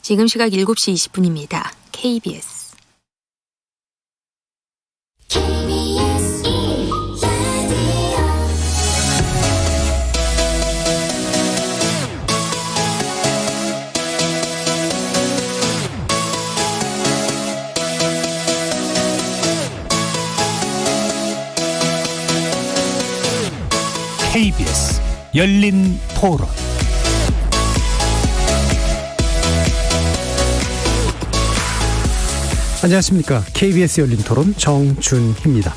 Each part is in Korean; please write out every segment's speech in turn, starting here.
지금 시각 7시 20분입니다. KBS. KBS 열린 토론. 안녕하십니까. KBS 열린 토론 정준희입니다.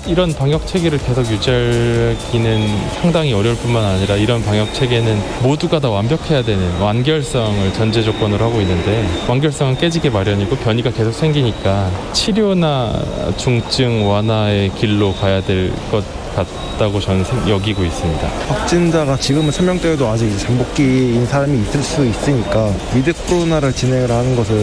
이런 방역 체계를 계속 유지하기는 상당히 어려울 뿐만 아니라 이런 방역 체계는 모두가 다 완벽해야 되는 완결성을 전제 조건으로 하고 있는데 완결성은 깨지기 마련이고 변이가 계속 생기니까 치료나 중증 완화의 길로 가야 될 것 같다고 저는 여기고 있습니다. 확진자가 지금은 3명대여도 아직 잠복기인 사람이 있을 수 있으니까 위드 코로나를 진행을 하는 것은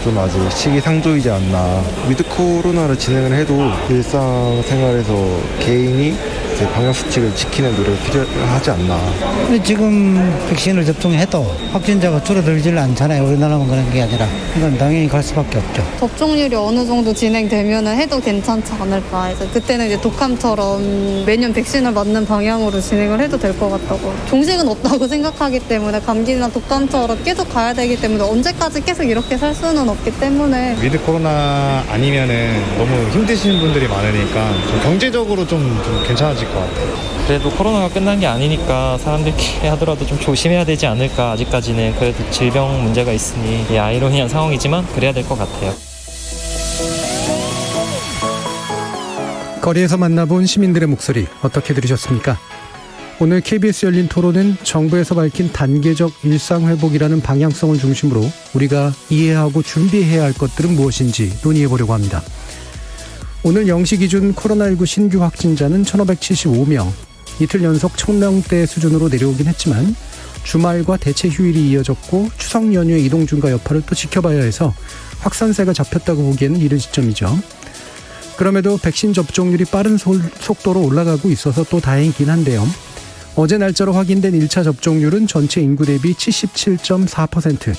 좀 아직 시기상조이지 않나. 위드 코로나를 진행을 해도 일상생활에서 개인이 이제 방역수칙을 지키는 노력이 필요하지 않나. 근데 지금 백신을 접종해도 확진자가 줄어들질 않잖아요. 우리나라만 그런 게 아니라. 이건 당연히 갈 수밖에 없죠. 접종률이 어느 정도 진행되면 해도 괜찮지 않을까 해서 그때는 이제 독감처럼 매년 백신을 맞는 방향으로 진행을 해도 될 것 같다고. 종식은 없다고 생각하기 때문에 감기나 독감처럼 계속 가야 되기 때문에 언제까지 계속 이렇게 살 수는 없기 때문에. 위드 코로나 아니면은 너무 힘드시는 분들이 많으니까 좀 경제적으로 좀 괜찮아질 것 같아요. 그래도 코로나가 끝난 게 아니니까 사람들끼리 하더라도 좀 조심해야 되지 않을까. 아직까지는 그래도 질병 문제가 있으니 아이러니한 상황이지만 그래야 될 것 같아요. 거리에서 만나본 시민들의 목소리 어떻게 들으셨습니까? 오늘 KBS 열린 토론은 정부에서 밝힌 단계적 일상회복이라는 방향성을 중심으로 우리가 이해하고 준비해야 할 것들은 무엇인지 논의해보려고 합니다. 오늘 0시 기준 코로나19 신규 확진자는 1,575명, 이틀 연속 1,000명대 수준으로 내려오긴 했지만 주말과 대체 휴일이 이어졌고 추석 연휴의 이동 중과 여파를 또 지켜봐야 해서 확산세가 잡혔다고 보기에는 이른 시점이죠. 그럼에도 백신 접종률이 빠른 속도로 올라가고 있어서 또 다행이긴 한데요. 어제 날짜로 확인된 1차 접종률은 전체 인구 대비 77.4%,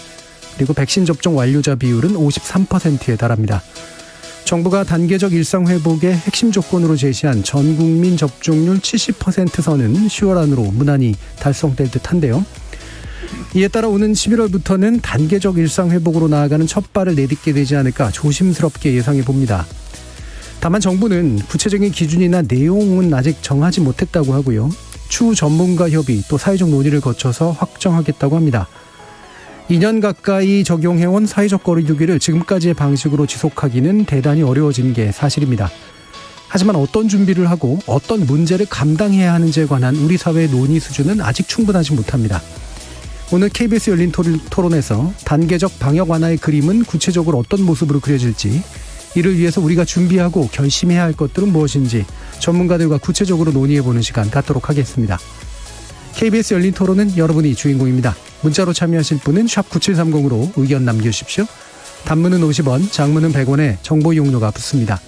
그리고 백신 접종 완료자 비율은 53%에 달합니다. 정부가 단계적 일상회복의 핵심 조건으로 제시한 전국민 접종률 70% 선은 10월 안으로 무난히 달성될 듯한데요. 이에 따라 오는 11월부터는 단계적 일상회복으로 나아가는 첫 발을 내딛게 되지 않을까 조심스럽게 예상해봅니다. 다만 정부는 구체적인 기준이나 내용은 아직 정하지 못했다고 하고요. 추후 전문가 협의 또 사회적 논의를 거쳐서 확정하겠다고 합니다. 2년 가까이 적용해온 사회적 거리두기를 지금까지의 방식으로 지속하기는 대단히 어려워진 게 사실입니다. 하지만 어떤 준비를 하고 어떤 문제를 감당해야 하는지에 관한 우리 사회의 논의 수준은 아직 충분하지 못합니다. 오늘 KBS 열린 토론에서 단계적 방역 완화의 그림은 구체적으로 어떤 모습으로 그려질지, 이를 위해서 우리가 준비하고 결심해야 할 것들은 무엇인지 전문가들과 구체적으로 논의해보는 시간 갖도록 하겠습니다. KBS 열린 토론은 여러분이 주인공입니다. 문자로 참여하실 분은 샵9730으로 의견 남겨주십시오. 단문은 50원, 장문은 100원에 정보 이용료가 붙습니다.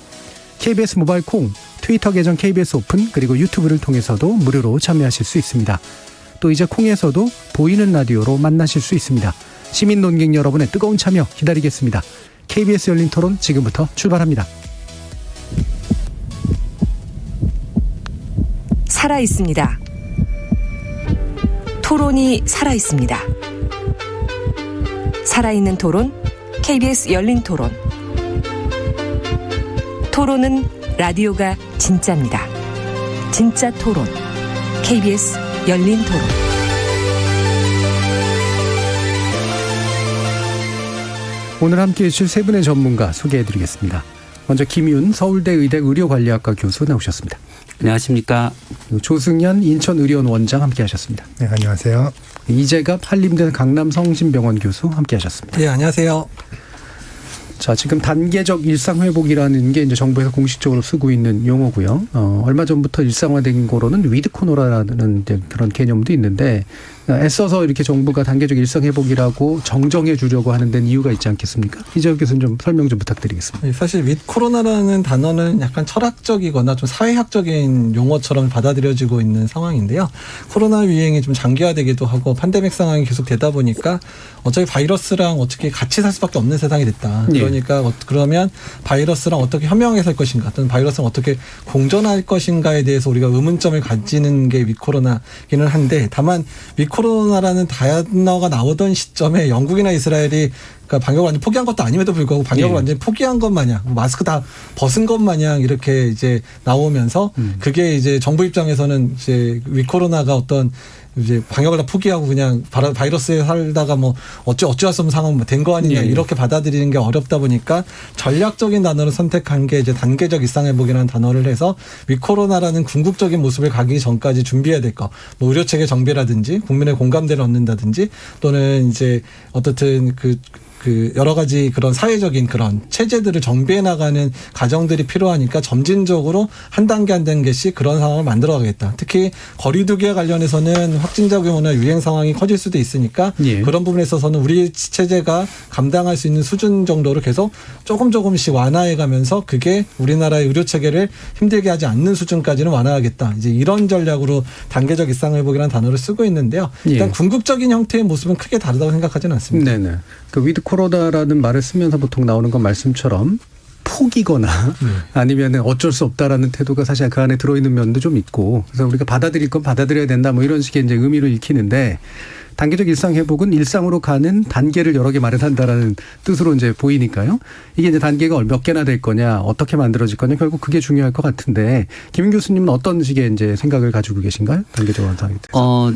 KBS 모바일 콩, 트위터 계정 KBS 오픈, 그리고 유튜브를 통해서도 무료로 참여하실 수 있습니다. 또 이제 콩에서도 보이는 라디오로 만나실 수 있습니다. 시민 논객 여러분의 뜨거운 참여 기다리겠습니다. KBS 열린 토론 지금부터 출발합니다. 살아있습니다. 토론이 살아있습니다. 살아있는 토론, KBS 열린 토론. 토론은 라디오가 진짜입니다. 진짜 토론, KBS 열린 토론. 오늘 함께해 주실 세 분의 전문가 소개해드리겠습니다. 먼저 김윤 서울대 의대 의료관리학과 교수 나오셨습니다. 안녕하십니까. 조승현 인천의료원 원장 함께하셨습니다. 네, 안녕하세요. 이재갑 한림대 강남성심병원 교수 함께하셨습니다. 네, 안녕하세요. 자, 지금 단계적 일상회복이라는 게 이제 정부에서 공식적으로 쓰고 있는 용어고요. 얼마 전부터 일상화된 거로는 위드 코로나라는 그런 개념도 있는데 애써서 이렇게 정부가 단계적 일상 회복이라고 정정해 주려고 하는 데는 이유가 있지 않겠습니까? 이재혁 교수님 좀 설명 좀 부탁드리겠습니다. 사실 윗 코로나라는 단어는 약간 철학적이거나 좀 사회학적인 용어처럼 받아들여지고 있는 상황인데요. 코로나 유행이 좀 장기화되기도 하고 팬데믹 상황이 계속 되다 보니까 어차피 바이러스랑 어떻게 같이 살 수밖에 없는 세상이 됐다. 그러니까 그러면 바이러스랑 어떻게 협력해 살 것인가 또는 바이러스랑 어떻게 공존할 것인가에 대해서 우리가 의문점을 가지는 게 윗 코로나기는 한데 다만 윗 코로나라는 단어가 나오던 시점에 영국이나 이스라엘이 그러니까 방역을 완전히 포기한 것도 아님에도 불구하고 방역을 완전히 포기한 것 마냥 마스크 다 벗은 것 마냥 이렇게 이제 나오면서 그게 이제 정부 입장에서는 이제 위코로나가 어떤 이제 방역을 다 포기하고 그냥 바이러스에 살다가 뭐 어찌할 수 없는 상황 된 거 아니냐 이렇게 받아들이는 게 어렵다 보니까 전략적인 단어를 선택한 게 이제 단계적 일상회복이라는 단어를 해서 위코로나라는 궁극적인 모습을 가기 전까지 준비해야 될 거. 뭐 의료체계 정비라든지 국민의 공감대를 얻는다든지 또는 이제 어떻든 그 여러 가지 그런 사회적인 그런 체제들을 정비해 나가는 과정들이 필요하니까 점진적으로 한 단계 한 단계씩 그런 상황을 만들어 가겠다. 특히 거리두기와 관련해서는 확진자 규모나 유행 상황이 커질 수도 있으니까 그런 부분에 있어서는 우리 체제가 감당할 수 있는 수준 정도를 계속 조금씩 완화해 가면서 그게 우리나라의 의료 체계를 힘들게 하지 않는 수준까지는 완화하겠다. 이제 이런 전략으로 단계적 일상회복이라는 단어를 쓰고 있는데요. 일단 궁극적인 형태의 모습은 크게 다르다고 생각하지는 않습니다. 네네. 그 위드 코로나라는 말을 쓰면서 보통 나오는 건 말씀처럼 포기거나 아니면 어쩔 수 없다라는 태도가 사실 그 안에 들어있는 면도 좀 있고 그래서 우리가 받아들일 건 받아들여야 된다 뭐 이런 식의 이제 의미를 읽히는데 단계적 일상 회복은 일상으로 가는 단계를 여러 개 마련한다라는 뜻으로 이제 보이니까요. 이게 이제 단계가 몇 개나 될 거냐, 어떻게 만들어질 거냐, 결국 그게 중요할 것 같은데 김인 교수님은 어떤 식의 이제 생각을 가지고 계신가요? 단계적 완성에 대해서.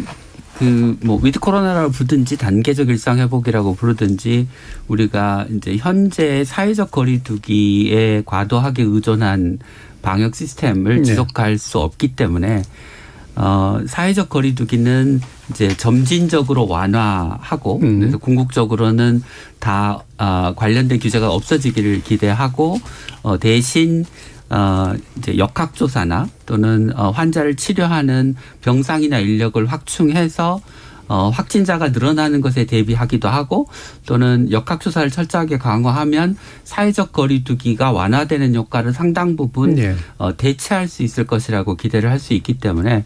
위드 코로나라고 부르든지 단계적 일상 회복이라고 부르든지 우리가 이제 현재 사회적 거리두기에 과도하게 의존한 방역 시스템을 지속할 수 없기 때문에 사회적 거리두기는 이제 점진적으로 완화하고 그래서 궁극적으로는 다 관련된 규제가 없어지기를 기대하고 대신 이제 역학조사나 또는 환자를 치료하는 병상이나 인력을 확충해서 확진자가 늘어나는 것에 대비하기도 하고 또는 역학조사를 철저하게 강화하면 사회적 거리두기가 완화되는 효과를 상당 부분 대체할 수 있을 것이라고 기대를 할 수 있기 때문에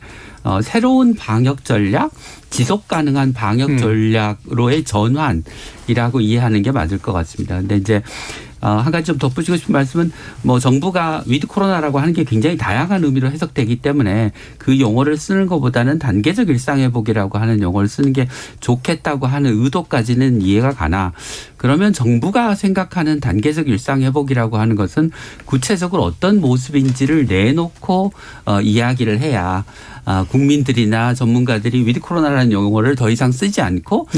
새로운 방역 전략, 지속 가능한 방역 전략으로의 전환이라고 이해하는 게 맞을 것 같습니다. 근데 이제 한 가지 좀 덧붙이고 싶은 말씀은 뭐 정부가 위드 코로나라고 하는 게 굉장히 다양한 의미로 해석되기 때문에 그 용어를 쓰는 것보다는 단계적 일상회복이라고 하는 용어를 쓰는 게 좋겠다고 하는 의도까지는 이해가 가나 그러면 정부가 생각하는 단계적 일상회복이라고 하는 것은 구체적으로 어떤 모습인지를 내놓고 이야기를 해야 국민들이나 전문가들이 위드 코로나라는 용어를 더 이상 쓰지 않고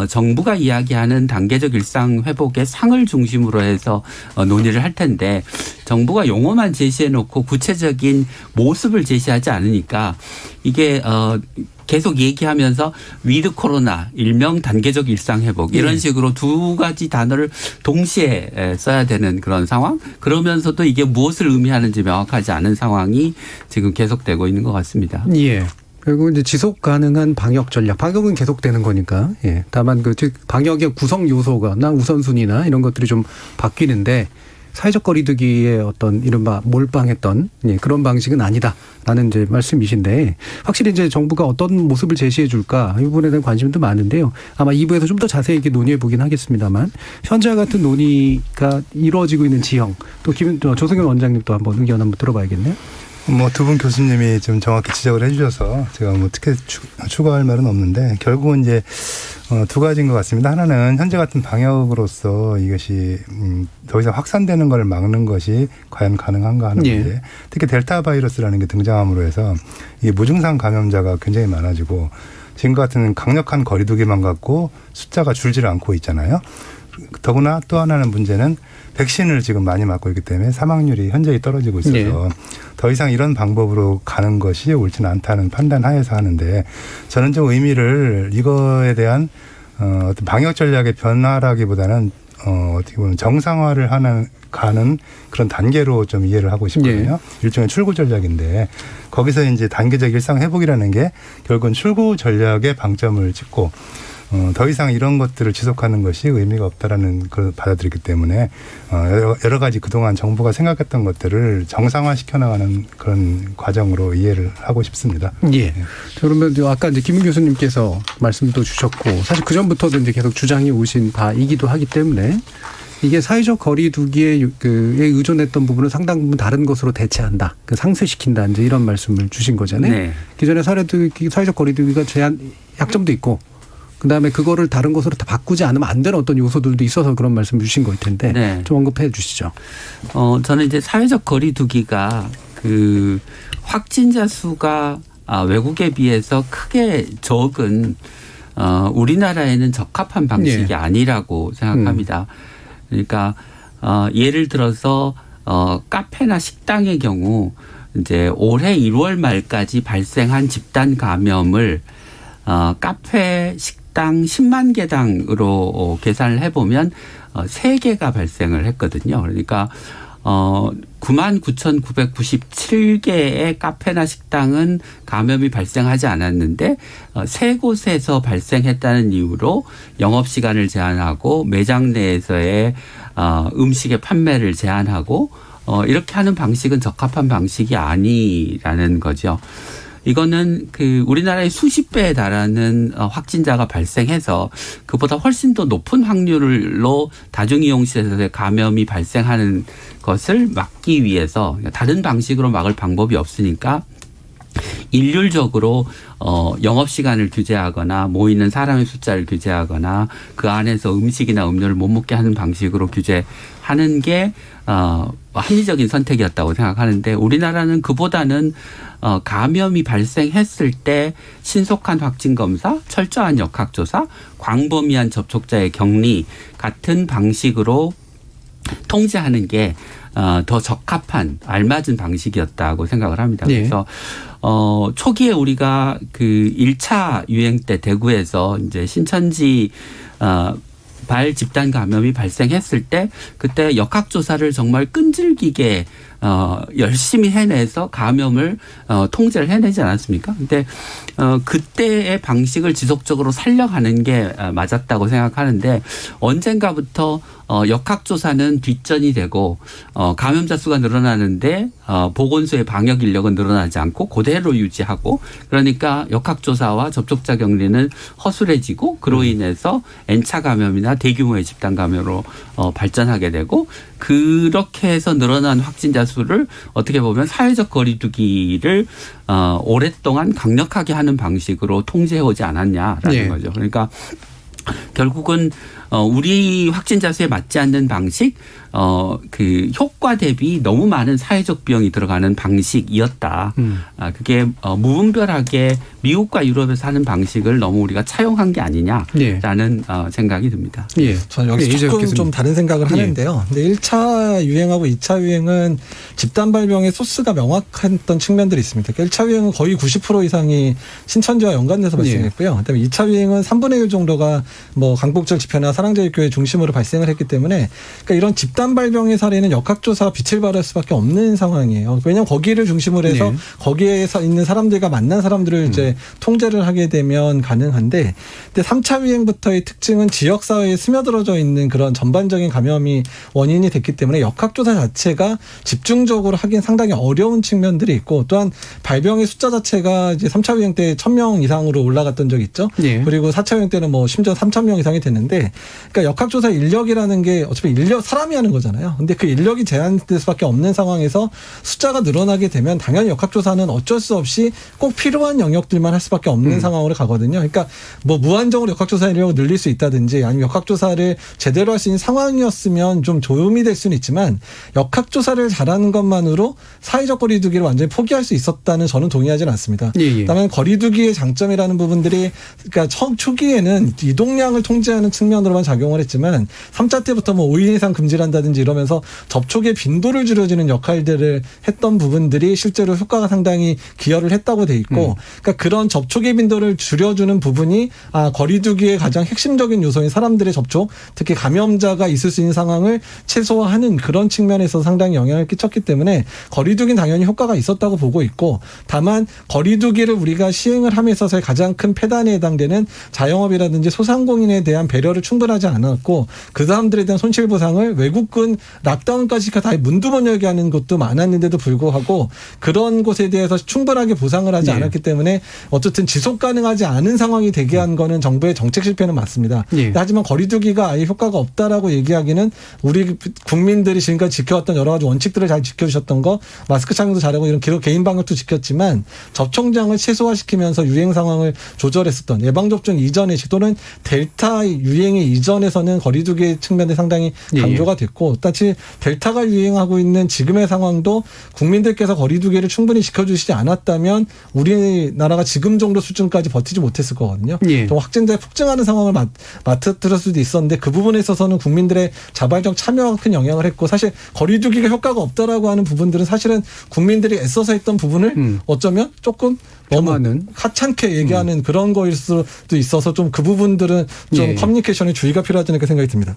정부가 이야기하는 단계적 일상 회복의 상을 중심으로 해서 논의를 할 텐데 정부가 용어만 제시해 놓고 구체적인 모습을 제시하지 않으니까 이게 계속 얘기하면서 위드 코로나 일명 단계적 일상 회복 이런 식으로 두 가지 단어를 동시에 써야 되는 그런 상황 그러면서도 이게 무엇을 의미하는지 명확하지 않은 상황이 지금 계속되고 있는 것 같습니다. 예. 그리고 이제 지속 가능한 방역 전략, 방역은 계속되는 거니까. 예. 다만 즉 방역의 구성 요소가나 우선순위나 이런 것들이 좀 바뀌는데 사회적 거리두기의 어떤 이른바 몰빵했던 그런 방식은 아니다라는 이제 말씀이신데 확실히 이제 정부가 어떤 모습을 제시해 줄까 이 부분에 대한 관심도 많은데요. 아마 2부에서 좀 더 자세히 논의해 보긴 하겠습니다만 현재와 같은 논의가 이루어지고 있는 지형 또 조승현 원장님도 한번 의견 한번 들어봐야겠네요. 두 분 교수님이 좀 정확히 지적을 해주셔서 제가 특히 추가할 말은 없는데 결국은 이제 두 가지인 것 같습니다. 하나는 현재 같은 방역으로서 이것이 더 이상 확산되는 걸 막는 것이 과연 가능한가 하는 문제. 특히 델타 바이러스라는 게 등장함으로 해서 이 무증상 감염자가 굉장히 많아지고 지금 같은 강력한 거리두기만 갖고 숫자가 줄지를 않고 있잖아요. 더구나 또 하나는 문제는 백신을 지금 많이 맞고 있기 때문에 사망률이 현저히 떨어지고 있어서 더 이상 이런 방법으로 가는 것이 옳지는 않다는 판단 하에서 하는데 저는 좀 의미를 이거에 대한 어떤 방역 전략의 변화라기보다는 어떻게 보면 정상화를 가는 그런 단계로 좀 이해를 하고 싶거든요. 일종의 출구 전략인데 거기서 이제 단계적 일상 회복이라는 게 결국은 출구 전략에 방점을 찍고 더 이상 이런 것들을 지속하는 것이 의미가 없다라는 걸 받아들이기 때문에 여러 가지 그동안 정부가 생각했던 것들을 정상화시켜 나가는 그런 과정으로 이해를 하고 싶습니다. 예. 그러면 아까 이제 김 교수님께서 말씀도 주셨고 사실 그 전부터도 이제 계속 주장해 오신 바이기도 하기 때문에 이게 사회적 거리두기에 의존했던 부분을 상당 부분 다른 것으로 대체한다, 상쇄시킨다 이제 이런 말씀을 주신 거잖아요. 네. 기존의 사회적 거리두기가 약점도 있고. 그다음에 그거를 다른 것으로 다 바꾸지 않으면 안 되는 어떤 요소들도 있어서 그런 말씀 주신 거일 텐데 네. 좀 언급해 주시죠. 저는 이제 사회적 거리두기가 그 확진자 수가 외국에 비해서 크게 적은 우리나라에는 적합한 방식이 아니라고 생각합니다. 그러니까 예를 들어서 카페나 식당의 경우 이제 올해 1월 말까지 발생한 집단 감염을 카페, 식당 10만 개당으로 계산을 해보면 3개가 발생을 했거든요. 그러니까 99,997개의 카페나 식당은 감염이 발생하지 않았는데 3곳에서 발생했다는 이유로 영업시간을 제한하고 매장 내에서의 음식의 판매를 제한하고 이렇게 하는 방식은 적합한 방식이 아니라는 거죠. 이거는 우리나라의 수십 배에 달하는 확진자가 발생해서 그보다 훨씬 더 높은 확률로 다중이용시설에서의 감염이 발생하는 것을 막기 위해서 다른 방식으로 막을 방법이 없으니까 일률적으로 영업시간을 규제하거나 모이는 사람의 숫자를 규제하거나 그 안에서 음식이나 음료를 못 먹게 하는 방식으로 규제하는 게 합리적인 선택이었다고 생각하는데 우리나라는 그보다는 감염이 발생했을 때 신속한 확진검사, 철저한 역학조사, 광범위한 접촉자의 격리 같은 방식으로 통제하는 게 더 적합한 알맞은 방식이었다고 생각을 합니다. 그래서 초기에 우리가 1차 유행 때 대구에서 이제 신천지 발 집단 감염이 발생했을 때 그때 역학조사를 정말 끈질기게 열심히 해내서 감염을 통제를 해내지 않았습니까? 근데 그때의 방식을 지속적으로 살려가는 게 맞았다고 생각하는데 언젠가부터 역학조사는 뒷전이 되고 감염자 수가 늘어나는데 보건소의 방역 인력은 늘어나지 않고 그대로 유지하고 그러니까 역학조사와 접촉자 격리는 허술해지고 그로 인해서 N차 감염이나 대규모의 집단 감염으로 발전하게 되고 그렇게 해서 늘어난 확진자 수를 어떻게 보면 사회적 거리두기를 오랫동안 강력하게 하는 방식으로 통제해오지 않았냐라는 거죠. 그러니까 결국은 우리 확진자 수에 맞지 않는 방식, 효과 대비 너무 많은 사회적 비용이 들어가는 방식이었다. 그게 무분별하게 미국과 유럽에서 하는 방식을 너무 우리가 차용한 게 아니냐라는 생각이 듭니다. 저는 여기서 조금 좀 다른 생각을 하는데요. 근데 1차 유행하고 2차 유행은 집단 발병의 소스가 명확했던 측면들이 있습니다. 그러니까 1차 유행은 거의 90% 이상이 신천지와 연관돼서 발생했고요. 그다음에 2차 유행은 3분의 1 정도가 뭐 강복절 집회나 사랑제일교회 중심으로 발생을 했기 때문에 그러니까 이런 집단 발병의 사례는 역학조사 빛을 발할 수밖에 없는 상황이에요. 왜냐하면 거기를 중심으로 해서 거기에 있는 사람들과 만난 사람들을 이제 통제를 하게 되면 가능한데, 근데 3차 유행부터의 특징은 지역사회에 스며들어져 있는 그런 전반적인 감염이 원인이 됐기 때문에 역학조사 자체가 집중적으로 하긴 상당히 어려운 측면들이 있고, 또한 발병의 숫자 자체가 이제 3차 유행 때 1,000명 이상으로 올라갔던 적이 있죠. 그리고 4차 유행 때는 뭐 심지어 3,000명 이상이 됐는데, 그러니까 역학조사 인력이라는 게 어차피 사람이 하는 거잖아요. 근데 그 인력이 제한될 수밖에 없는 상황에서 숫자가 늘어나게 되면 당연히 역학조사는 어쩔 수 없이 꼭 필요한 영역들만 할 수밖에 없는 상황으로 가거든요. 그러니까 뭐 무한정으로 역학조사 인력을 늘릴 수 있다든지 아니면 역학조사를 제대로 할 수 있는 상황이었으면 좀 조음이 될 수는 있지만, 역학조사를 잘하는 것만으로 사회적 거리두기를 완전히 포기할 수 있었다는 저는 동의하지는 않습니다. 다만 거리두기의 장점이라는 부분들이, 그러니까 초기에는 이동량을 통제하는 측면으로 부분으로만 작용을 했지만 3차 때부터 뭐 5인 이상 금지를 한다든지 이러면서 접촉의 빈도를 줄여주는 역할들을 했던 부분들이 실제로 효과가 상당히 기여를 했다고 돼 있고 그러니까 그런 접촉의 빈도를 줄여주는 부분이 거리두기의 가장 핵심적인 요소인 사람들의 접촉, 특히 감염자가 있을 수 있는 상황을 최소화하는 그런 측면에서 상당히 영향을 끼쳤기 때문에 거리두기는 당연히 효과가 있었다고 보고 있고 다만 거리두기를 우리가 시행을 함에 있어서의 가장 큰 폐단에 해당되는 자영업이라든지 소상공인에 대한 배려를 충분하지 않았고 그 사람들에 대한 손실보상을 외국은 락다운까지 다 문두번역이 하는 것도 많았는데도 불구하고 그런 곳에 대해서 충분하게 보상을 하지 않았기 때문에 어쨌든 지속 가능하지 않은 상황이 되게 한 거는 정부의 정책 실패는 맞습니다. 하지만 거리두기가 아예 효과가 없다라고 얘기하기는 우리 국민들이 지금까지 지켜왔던 여러 가지 원칙들을 잘 지켜주셨던 거 마스크 착용도 잘하고 이런 개인 방역도 지켰지만 접촉량을 최소화시키면서 유행 상황을 조절했었던 예방접종 이전의 또는 델타 유행의 이전에서는 거리두기 측면에 상당히 강조가 됐고 따지 델타가 유행하고 있는 지금의 상황도 국민들께서 거리두기를 충분히 지켜주시지 않았다면 우리나라가 지금 정도 수준까지 버티지 못했을 거거든요. 좀 확진자에 폭증하는 상황을 맞닥뜨릴 수도 있었는데 그 부분에 있어서는 국민들의 자발적 참여가 큰 영향을 했고 사실 거리두기가 효과가 없다라고 하는 부분들은 사실은 국민들이 애써서 했던 부분을 어쩌면 조금 너무 하찮게 얘기하는 그런 거일 수도 있어서 좀 그 부분들은 좀 커뮤니케이션에 주의가 필요하지 않을까 생각이 듭니다.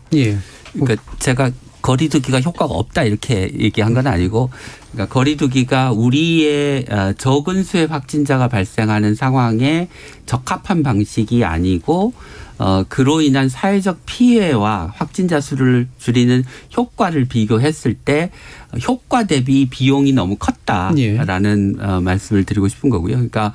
그러니까 제가 거리두기가 효과가 없다 이렇게 얘기한 건 아니고 그러니까 거리두기가 우리의 적은 수의 확진자가 발생하는 상황에 적합한 방식이 아니고 그로 인한 사회적 피해와 확진자 수를 줄이는 효과를 비교했을 때 효과 대비 비용이 너무 컸다라는 말씀을 드리고 싶은 거고요. 그러니까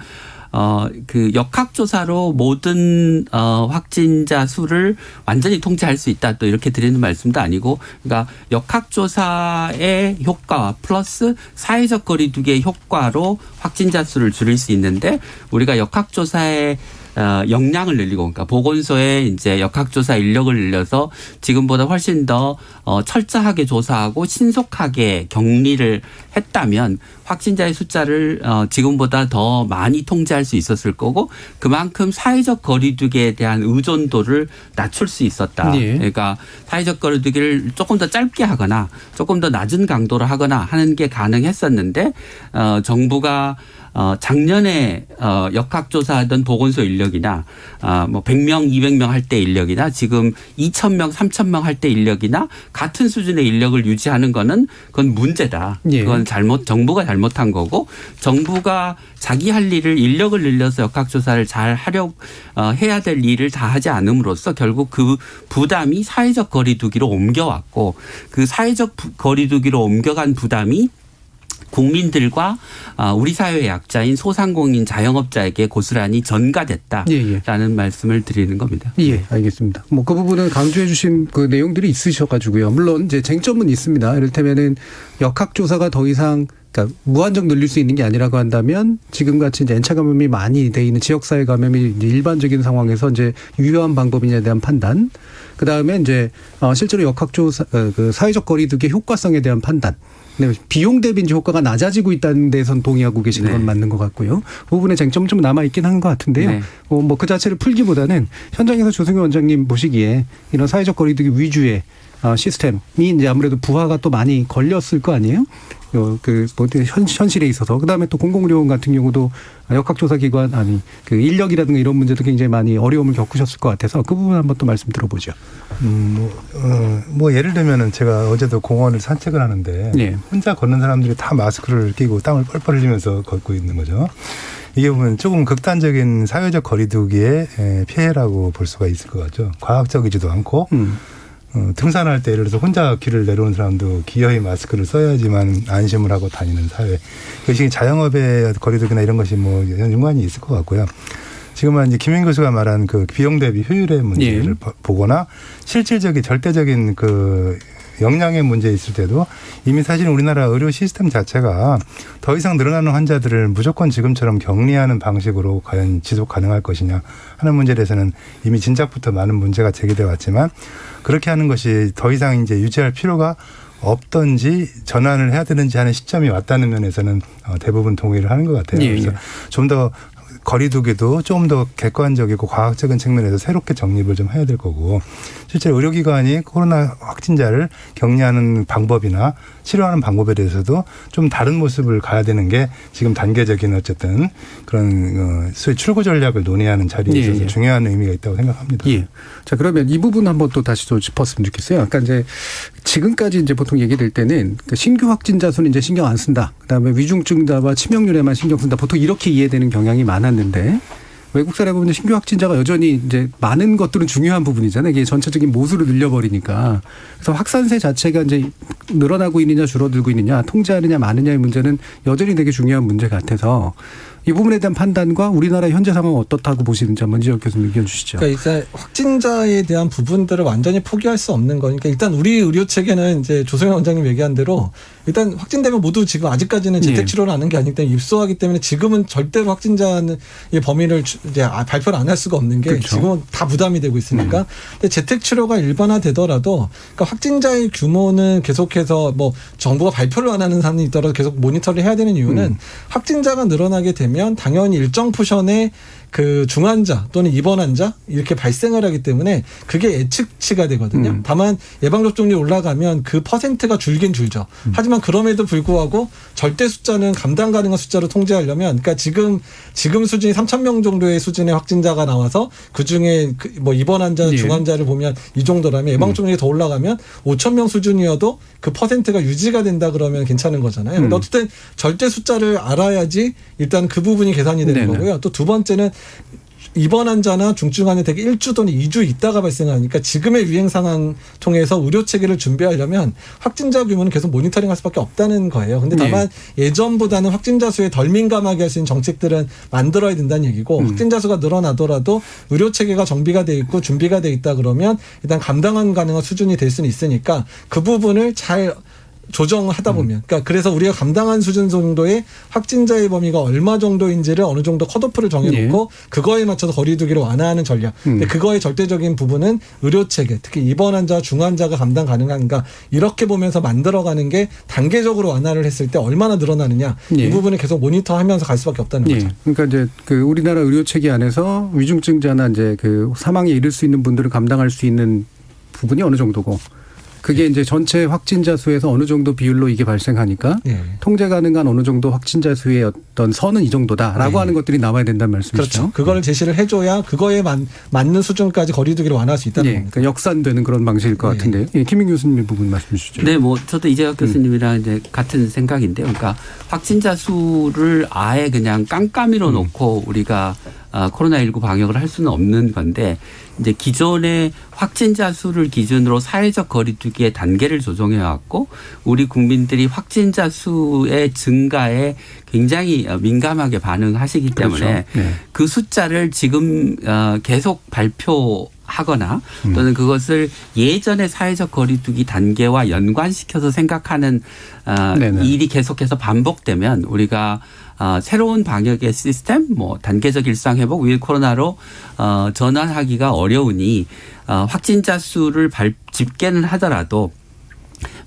그 역학조사로 모든 확진자 수를 완전히 통제할 수 있다 또 이렇게 드리는 말씀도 아니고 그러니까 역학조사의 효과와 플러스 사회적 거리두기의 효과로 확진자 수를 줄일 수 있는데 우리가 역학조사의 역량을 늘리고 그러니까 보건소에 이제 역학조사 인력을 늘려서 지금보다 훨씬 더 철저하게 조사하고 신속하게 격리를 했다면 확진자의 숫자를 지금보다 더 많이 통제할 수 있었을 거고 그만큼 사회적 거리두기에 대한 의존도를 낮출 수 있었다. 그러니까 사회적 거리두기를 조금 더 짧게 하거나 조금 더 낮은 강도로 하거나 하는 게 가능했었는데 정부가 작년에 역학조사하던 보건소 인력이나 뭐 100명, 200명 할 때 인력이나 지금 2,000명, 3,000명 할 때 인력이나 같은 수준의 인력을 유지하는 거는 그건 문제다. 그건 정부가 잘못한 거고 정부가 자기 할 일을 인력을 늘려서 역학조사를 잘 해야 될 일을 다 하지 않음으로써 결국 그 부담이 사회적 거리두기로 옮겨왔고 그 사회적 거리두기로 옮겨간 부담이 국민들과 우리 사회의 약자인 소상공인 자영업자에게 고스란히 전가됐다라는 말씀을 드리는 겁니다. 알겠습니다. 뭐 그 부분은 강조해 주신 그 내용들이 있으셔가지고요. 물론 이제 쟁점은 있습니다. 이를테면은 역학조사가 더 이상 그러니까 무한정 늘릴 수 있는 게 아니라고 한다면 지금같이 이제 N차 감염이 많이 돼 있는 지역사회 감염이 이제 일반적인 상황에서 이제 유효한 방법이냐에 대한 판단, 그 다음에 이제 실제로 역학조사 그 사회적 거리두기의 효과성에 대한 판단. 비용 대비 이제 효과가 낮아지고 있다는 데선 동의하고 계시는 건 맞는 것 같고요. 그 부분에 쟁점 좀 남아 있긴 한 것 같은데요. 뭐 그 자체를 풀기보다는 현장에서 조승현 원장님 보시기에 이런 사회적 거리두기 위주의 시스템이 이제 아무래도 부하가 또 많이 걸렸을 거 아니에요? 현실에 있어서. 그 다음에 또 공공의료원 같은 경우도 역학조사기관, 그 인력이라든가 이런 문제도 굉장히 많이 어려움을 겪으셨을 것 같아서 그 부분 한번 또 말씀 들어보죠. 뭐 예를 들면은 제가 어제도 공원을 산책을 하는데 혼자 걷는 사람들이 다 마스크를 끼고 땀을 뻘뻘 흘리면서 걷고 있는 거죠. 이게 보면 조금 극단적인 사회적 거리두기의 피해라고 볼 수가 있을 것 같죠. 과학적이지도 않고 등산할 때 예를 들어서 혼자 길을 내려오는 사람도 기어이 마스크를 써야지만 안심을 하고 다니는 사회. 그것이 자영업의 거리두기나 이런 것이 뭐 연관이 있을 것 같고요. 지금은 이제 김인 교수가 말한 그 비용 대비 효율의 문제를 보거나 실질적인 절대적인 그 역량의 문제 있을 때도 이미 사실 우리나라 의료 시스템 자체가 더 이상 늘어나는 환자들을 무조건 지금처럼 격리하는 방식으로 과연 지속 가능할 것이냐 하는 문제에 대해서는 이미 진작부터 많은 문제가 제기되어 왔지만 그렇게 하는 것이 더 이상 이제 유지할 필요가 없던지 전환을 해야 되는지 하는 시점이 왔다는 면에서는 대부분 동의를 하는 것 같아요. 그래서 좀 더 거리두기도 좀 더 객관적이고 과학적인 측면에서 새롭게 정립을 좀 해야 될 거고 실제 의료기관이 코로나 확진자를 격리하는 방법이나 치료하는 방법에 대해서도 좀 다른 모습을 가야 되는 게 지금 단계적인 어쨌든 그런 소위 출구 전략을 논의하는 자리에 있어서 중요한 의미가 있다고 생각합니다. 예. 자, 그러면 이 부분 한번 또 다시 또 짚었으면 좋겠어요. 아까 이제 지금까지 이제 보통 얘기될 때는 신규 확진자 수는 이제 신경 안 쓴다. 그다음에 위중증자와 치명률에만 신경 쓴다. 보통 이렇게 이해되는 경향이 많았는데 외국 사례 보면 신규 확진자가 여전히 이제 많은 것들은 중요한 부분이잖아요. 이게 전체적인 모수를 늘려버리니까. 그래서 확산세 자체가 이제 늘어나고 있느냐 줄어들고 있느냐 통제하느냐 마느냐의 문제는 여전히 되게 중요한 문제 같아서 이 부분에 대한 판단과 우리나라 현재 상황은 어떻다고 보시는지 한번 지역 교수님 의견 주시죠. 그러니까 일단 확진자에 대한 부분들을 완전히 포기할 수 없는 거니까 일단 우리 의료 체계는 이제 조성현 원장님 얘기한 대로 일단 확진되면 모두 지금 아직까지는 재택 치료를 하는 게 아니기 때문에 입소하기 때문에 지금은 절대로 확진자의 범위를 이제 발표를 안 할 수가 없는 게 그렇죠. 지금은 다 부담이 되고 있으니까. 근데 재택 치료가 일반화되더라도 그러니까 확진자의 규모는 계속해서 뭐 정부가 발표를 안 하는 사람이 있더라도 계속 모니터를 해야 되는 이유는 확진자가 늘어나게 되면 당연히 일정 포션의 그 중환자 또는 입원 환자 이렇게 발생을 하기 때문에 그게 예측치가 되거든요. 다만 예방접종률이 올라가면 그 퍼센트가 줄긴 줄죠. 하지만 그럼에도 불구하고 절대 숫자는 감당 가능한 숫자로 통제하려면 그러니까 지금 수준이 3,000명 정도의 수준의 확진자가 나와서 그중에 뭐 입원 환자, 중환자를 보면 이 정도라면 예방접종률이 더 올라가면 5,000명 수준이어도 그 퍼센트가 유지가 된다 그러면 괜찮은 거잖아요. 근데 어쨌든 절대 숫자를 알아야지 일단 그 부분이 계산이 되는 거고요. 또 두 번째는 입원 환자나 중증 환자 되게 1주 또는 2주 있다가 발생하니까 지금의 유행 상황 통해서 의료 체계를 준비하려면 확진자 규모는 계속 모니터링할 수밖에 없다는 거예요. 근데 다만 예전보다는 확진자 수에 덜 민감하게 할 수 있는 정책들은 만들어야 된다는 얘기고 확진자 수가 늘어나더라도 의료 체계가 정비가 돼 있고 준비가 돼 있다 그러면 일단 감당 가능한 수준이 될 수는 있으니까 그 부분을 잘 조정하다 보면 그러니까 그래서 우리가 감당한 수준 정도의 확진자의 범위가 얼마 정도인지를 어느 정도 컷오프를 정해놓고 그거에 맞춰서 거리두기를 완화하는 전략. 근데 그거의 절대적인 부분은 의료체계 특히 입원 환자, 중환자가 감당 가능한가 이렇게 보면서 만들어가는 게 단계적으로 완화를 했을 때 얼마나 늘어나느냐 이 부분을 계속 모니터하면서 갈 수밖에 없다는 거죠. 그러니까 이제 그 우리나라 의료체계 안에서 위중증자나 이제 그 사망에 이를 수 있는 분들을 감당할 수 있는 부분이 어느 정도고 그게 이제 전체 확진자 수에서 어느 정도 비율로 이게 발생하니까 통제 가능한 어느 정도 확진자 수의 어떤 선은 이 정도다라고 하는 것들이 나와야 된다는 말씀이시죠. 그렇죠. 그걸 제시를 해줘야 그거에 맞는 수준까지 거리두기를 완화할 수 있다는 겁니다. 그러니까 역산되는 그런 방식일 것 같은데요. 김민 교수님 부분 말씀 주시죠. 네, 뭐 저도 이재학 교수님이랑 이제 같은 생각인데요. 그러니까 확진자 수를 아예 그냥 깜깜이로 놓고 우리가 코로나19 방역을 할 수는 없는 건데 이제 기존의 확진자 수를 기준으로 사회적 거리두기의 단계를 조정해 왔고 우리 국민들이 확진자 수의 증가에 굉장히 민감하게 반응하시기 때문에 그 숫자를 지금 계속 발표하거나 또는 그것을 예전의 사회적 거리두기 단계와 연관시켜서 생각하는 일이 계속해서 반복되면 우리가 새로운 방역의 시스템, 뭐 단계적 일상 회복, 위드 코로나로 전환하기가 어려우니 확진자 수를 집계는 하더라도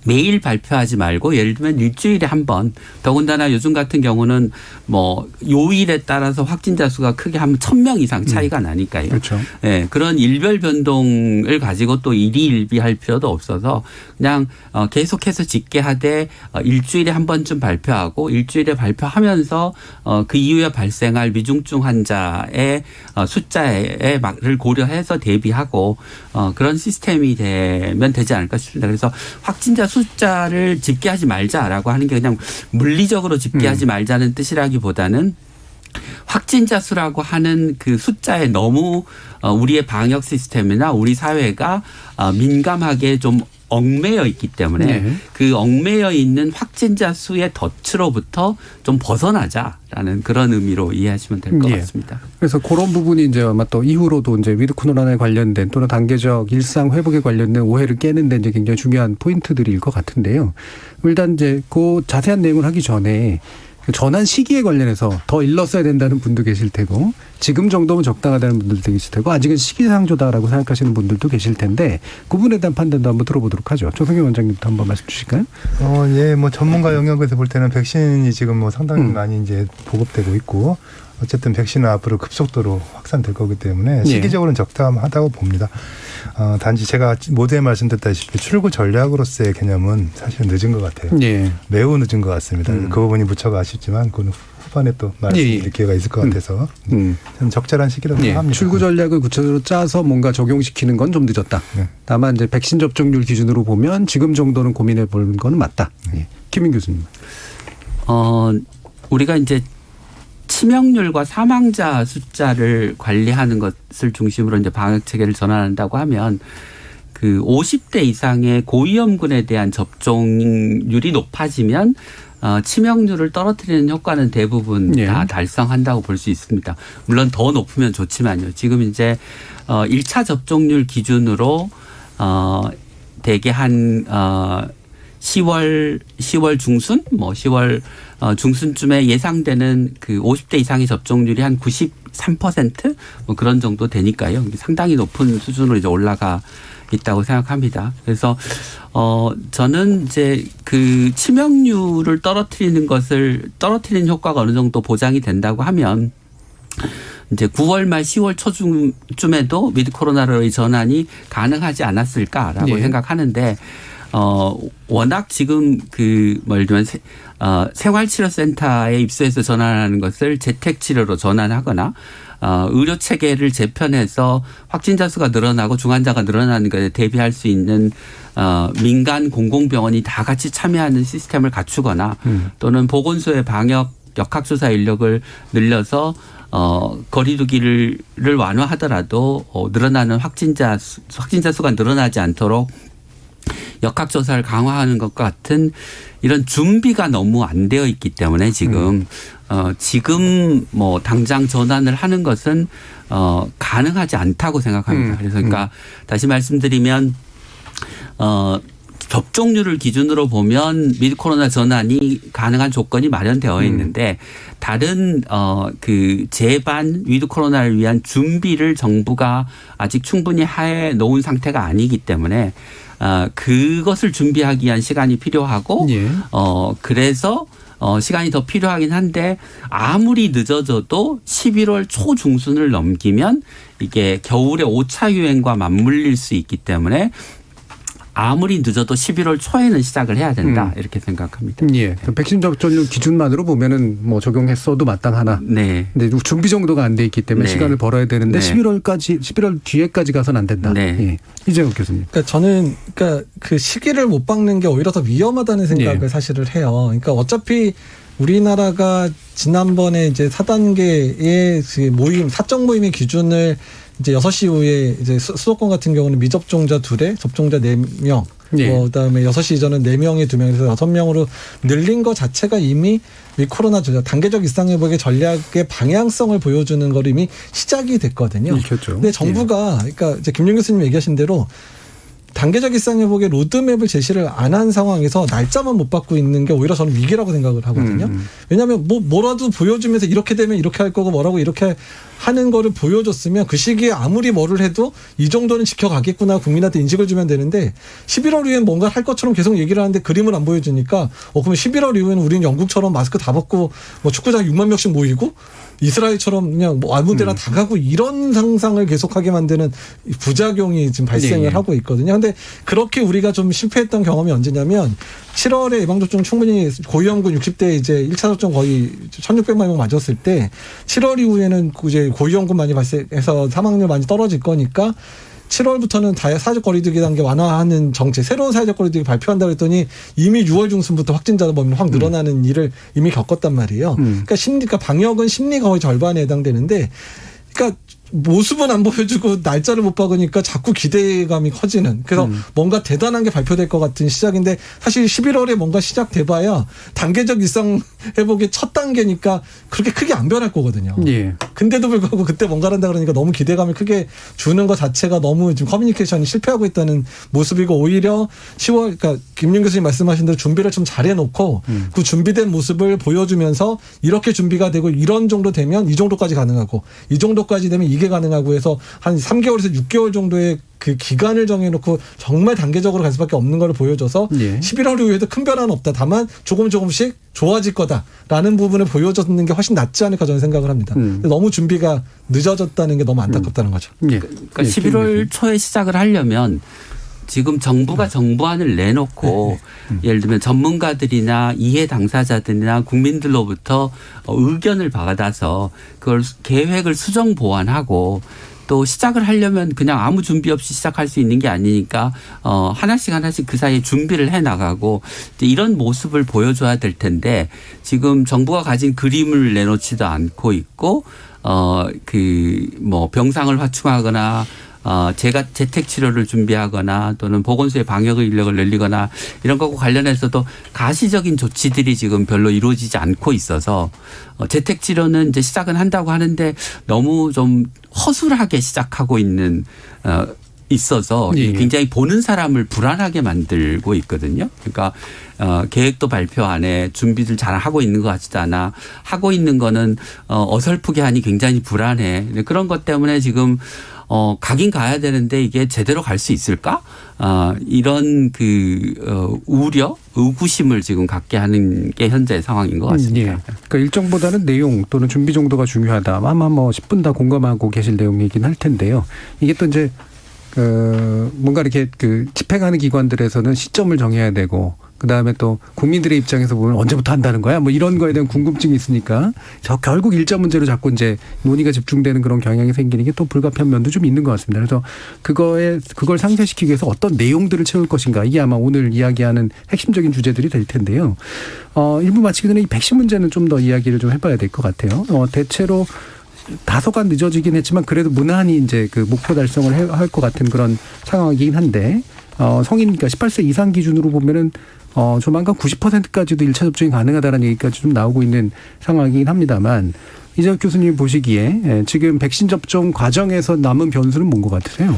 매일 발표하지 말고 예를 들면 일주일에 한 번 더군다나 요즘 같은 경우는 뭐 요일에 따라서 확진자 수가 크게 하면 1,000명 이상 차이가 나니까요. 그렇죠. 네, 그런 일별 변동을 가지고 또 일희일비할 필요도 없어서 그냥 계속해서 집계하되 일주일에 한 번쯤 발표하고 일주일에 발표하면서 그 이후에 발생할 미중증 환자의 숫자를 고려해서 대비하고 그런 시스템이 되면 되지 않을까 싶습니다. 그래서 확진자 숫자를 집계하지 말자라고 하는 게 그냥 물리적으로 집계하지 말자는 뜻이라기보다는 확진자 수라고 하는 그 숫자에 너무 우리의 방역 시스템이나 우리 사회가 민감하게 좀 얽매여 있기 때문에 그 얽매여 있는 확진자 수의 덫으로부터 좀 벗어나자라는 그런 의미로 이해하시면 될 것 같습니다. 그래서 그런 부분이 이제 아마 또 이후로도 이제 위드 코로나에 관련된 또는 단계적 일상 회복에 관련된 오해를 깨는 데 이제 굉장히 중요한 포인트들일 것 같은데요. 일단 이제 그 자세한 내용을 하기 전에 전환 시기에 관련해서 더 일렀어야 된다는 분도 계실 테고 지금 정도면 적당하다는 분들도 계실 테고 아직은 시기상조다라고 생각하시는 분들도 계실 텐데 그 부분에 대한 판단도 한번 들어보도록 하죠. 조성현 원장님부터 한번 말씀 주실까요? 뭐 전문가 영역에서 볼 때는 백신이 지금 뭐 상당히 많이 이제 보급되고 있고 어쨌든 백신은 앞으로 급속도로 확산될 거기 때문에 시기적으로는 적당하다고 봅니다. 단지 제가 모두에 말씀드렸다시피 출구 전략으로서의 개념은 사실은 늦은 것 같아요. 예. 매우 늦은 것 같습니다. 그 부분이 무척 아쉽지만 그건 후반에 또 말씀드릴 기회가 있을 것 같아서 좀 적절한 시기라고 생각합니다. 출구 전략을 구체적으로 짜서 뭔가 적용시키는 건 좀 늦었다. 다만 이제 백신 접종률 기준으로 보면 지금 정도는 고민해 볼 거는 맞다. 김민 교수님. 우리가 이제 치명률과 사망자 숫자를 관리하는 것을 중심으로 이제 방역 체계를 전환한다고 하면 그 50대 이상의 고위험군에 대한 접종률이 높아지면 치명률을 떨어뜨리는 효과는 대부분 다 달성한다고 볼 수 있습니다. 물론 더 높으면 좋지만요. 지금 이제 1차 접종률 기준으로 대개 한 10월 중순, 10월 중순쯤에 예상되는 그 50대 이상의 접종률이 한 93% 뭐 그런 정도 되니까요. 상당히 높은 수준으로 이제 올라가 있다고 생각합니다. 그래서 저는 이제 그 치명률을 떨어뜨리는 효과가 어느 정도 보장이 된다고 하면 이제 9월 말 10월 초쯤에도 위드 코로나로의 전환이 가능하지 않았을까라고 생각하는데 워낙 지금 예를 들면 생활치료센터에 입소해서 전환하는 것을 재택치료로 전환하거나 의료 체계를 재편해서 확진자 수가 늘어나고 중환자가 늘어나는 것에 대비할 수 있는 민간 공공병원이 다 같이 참여하는 시스템을 갖추거나 또는 보건소의 방역 역학조사 인력을 늘려서 거리두기를 완화하더라도 늘어나는 확진자 수가 늘어나지 않도록 역학조사를 강화하는 것 같은 이런 준비가 너무 안 되어 있기 때문에 지금 뭐 당장 전환을 하는 것은 가능하지 않다고 생각합니다. 그래서 그러니까 다시 말씀드리면 접종률을 기준으로 보면 위드 코로나 전환이 가능한 조건이 마련되어 있는데 다른 그 재반 위드 코로나를 위한 준비를 정부가 아직 충분히 해 놓은 상태가 아니기 때문에 그것을 준비하기 위한 시간이 필요하고 그래서 시간이 더 필요하긴 한데 아무리 늦어져도 11월 초중순을 넘기면 이게 겨울의 5차 유행과 맞물릴 수 있기 때문에 아무리 늦어도 11월 초에는 시작을 해야 된다 이렇게 생각합니다. 예. 백신 접종률 기준만으로 보면은 뭐 적용했어도 마땅하나. 네. 근데 준비 정도가 안 돼 있기 때문에 시간을 벌어야 되는데 11월 뒤에까지 가서는 안 된다. 예. 이재욱 교수님. 그러니까 저는 그 시기를 못 박는 게 오히려 더 위험하다는 생각을 사실을 해요. 그러니까 어차피 우리나라가 지난번에 이제 4단계의 모임, 사적 모임의 기준을 이제 6시 이후에 이제 수도권 같은 경우는 미접종자 2에 접종자 4명, 그다음에 6시 이전은 4명에 2명에서 6명으로 늘린 것 자체가 이미 코로나 단계적 일상회복의 전략의 방향성을 보여주는 걸 이미 시작이 됐거든요. 근데 정부가 그러니까 이제 김용 교수님 얘기하신 대로 단계적 일상회복의 로드맵을 제시를 안 한 상황에서 날짜만 못 받고 있는 게 오히려 저는 위기라고 생각을 하거든요. 왜냐하면 뭐라도 보여주면서 이렇게 되면 이렇게 할 거고 뭐라고 이렇게 하는 거를 보여줬으면 그 시기에 아무리 뭐를 해도 이 정도는 지켜가겠구나 국민한테 인식을 주면 되는데 11월 이후엔 뭔가 할 것처럼 계속 얘기를 하는데 그림을 안 보여주니까 그러면 11월 이후에는 우리는 영국처럼 마스크 다 벗고 뭐 축구장 6만 명씩 모이고 이스라엘처럼 그냥 뭐 아무 데나 다 가고 이런 상상을 계속하게 만드는 부작용이 지금 발생을 하고 있거든요. 근데 그렇게 우리가 좀 실패했던 경험이 언제냐면 7월에 예방접종 충분히 고위험군 60대 이제 1차 접종 거의 1,600만 명 맞았을 때 7월 이후에는 이제 고위험군 많이 발생해서 사망률 많이 떨어질 거니까 7월부터는 사회적 거리두기 단계 완화하는 정책, 새로운 사회적 거리두기 발표한다고 했더니 이미 6월 중순부터 확진자 범위는 확 늘어나는 일을 이미 겪었단 말이에요. 그러니까 방역은 심리가 거의 절반에 해당되는데, 그러니까 모습은 안 보여주고 날짜를 못 박으니까 자꾸 기대감이 커지는. 그래서 뭔가 대단한 게 발표될 것 같은 시작인데 사실 11월에 뭔가 시작돼봐야 단계적 일상 회복의 첫 단계니까 그렇게 크게 안 변할 거거든요. 근데도 불구하고 그때 뭔가를 한다 그러니까 너무 기대감을 크게 주는 것 자체가 너무 지금 커뮤니케이션이 실패하고 있다는 모습이고 오히려 10월, 그러니까 김윤 교수님 말씀하신 대로 준비를 좀 잘해놓고 그 준비된 모습을 보여주면서 이렇게 준비가 되고 이런 정도 되면 이 정도까지 가능하고 이 정도까지 되면 이게 가능하고 해서 한 3개월에서 6개월 정도의 그 기간을 정해놓고 정말 단계적으로 갈 수밖에 없는 걸 보여줘서 11월 이후에도 큰 변화는 없다. 다만 조금씩 좋아질 거다. 라는 부분을 보여줬는 게 훨씬 낫지 않을까 저는 생각을 합니다. 너무 준비가 늦어졌다는 게 너무 안타깝다는 거죠. 그러니까 11월 초에 시작을 하려면 지금 정부가 정부안을 내놓고 예를 들면 전문가들이나 이해 당사자들이나 국민들로부터 의견을 받아서 그걸 계획을 수정 보완하고 또 시작을 하려면 그냥 아무 준비 없이 시작할 수 있는 게 아니니까 하나씩 그 사이에 준비를 해 나가고 이런 모습을 보여줘야 될 텐데 지금 정부가 가진 그림을 내놓지도 않고 있고 병상을 확충하거나 재택 치료를 준비하거나 또는 보건소의 방역 인력을 늘리거나 이런 것과 관련해서도 가시적인 조치들이 지금 별로 이루어지지 않고 있어서 재택 치료는 이제 시작은 한다고 하는데 너무 좀 허술하게 시작하고 있어서 굉장히 보는 사람을 불안하게 만들고 있거든요. 그러니까 계획도 발표 안 해 준비를 잘 하고 있는 것 같지도 않아. 하고 있는 거는 어설프게 하니 굉장히 불안해. 그런 것 때문에 지금 가긴 가야 되는데 이게 제대로 갈 수 있을까? 이런 우려, 의구심을 지금 갖게 하는 게 현재 상황인 것 같습니다. 그러니까 일정보다는 내용 또는 준비 정도가 중요하다. 아마 10분 다 공감하고 계실 내용이긴 할 텐데요. 이게 또 이제 뭔가 이렇게 집행하는 기관들에서는 시점을 정해야 되고 그다음에 또 국민들의 입장에서 보면 언제부터 한다는 거야? 이런 거에 대한 궁금증이 있으니까 결국 일자 문제로 자꾸 이제 논의가 집중되는 그런 경향이 생기는 게 또 불가피한 면도 좀 있는 것 같습니다. 그래서 그걸 상쇄시키기 위해서 어떤 내용들을 채울 것인가 이게 아마 오늘 이야기하는 핵심적인 주제들이 될 텐데요. 1부 마치기 전에 이 백신 문제는 좀 더 이야기를 좀 해봐야 될 것 같아요. 대체로 다소간 늦어지긴 했지만 그래도 무난히 이제 목표 달성을 할 것 같은 그런 상황이긴 한데 성인 그러니까 18세 이상 기준으로 보면은 조만간 90%까지도 1차 접종이 가능하다는 얘기까지 좀 나오고 있는 상황이긴 합니다만 이재혁 교수님 보시기에 지금 백신 접종 과정에서 남은 변수는 뭔 것 같으세요?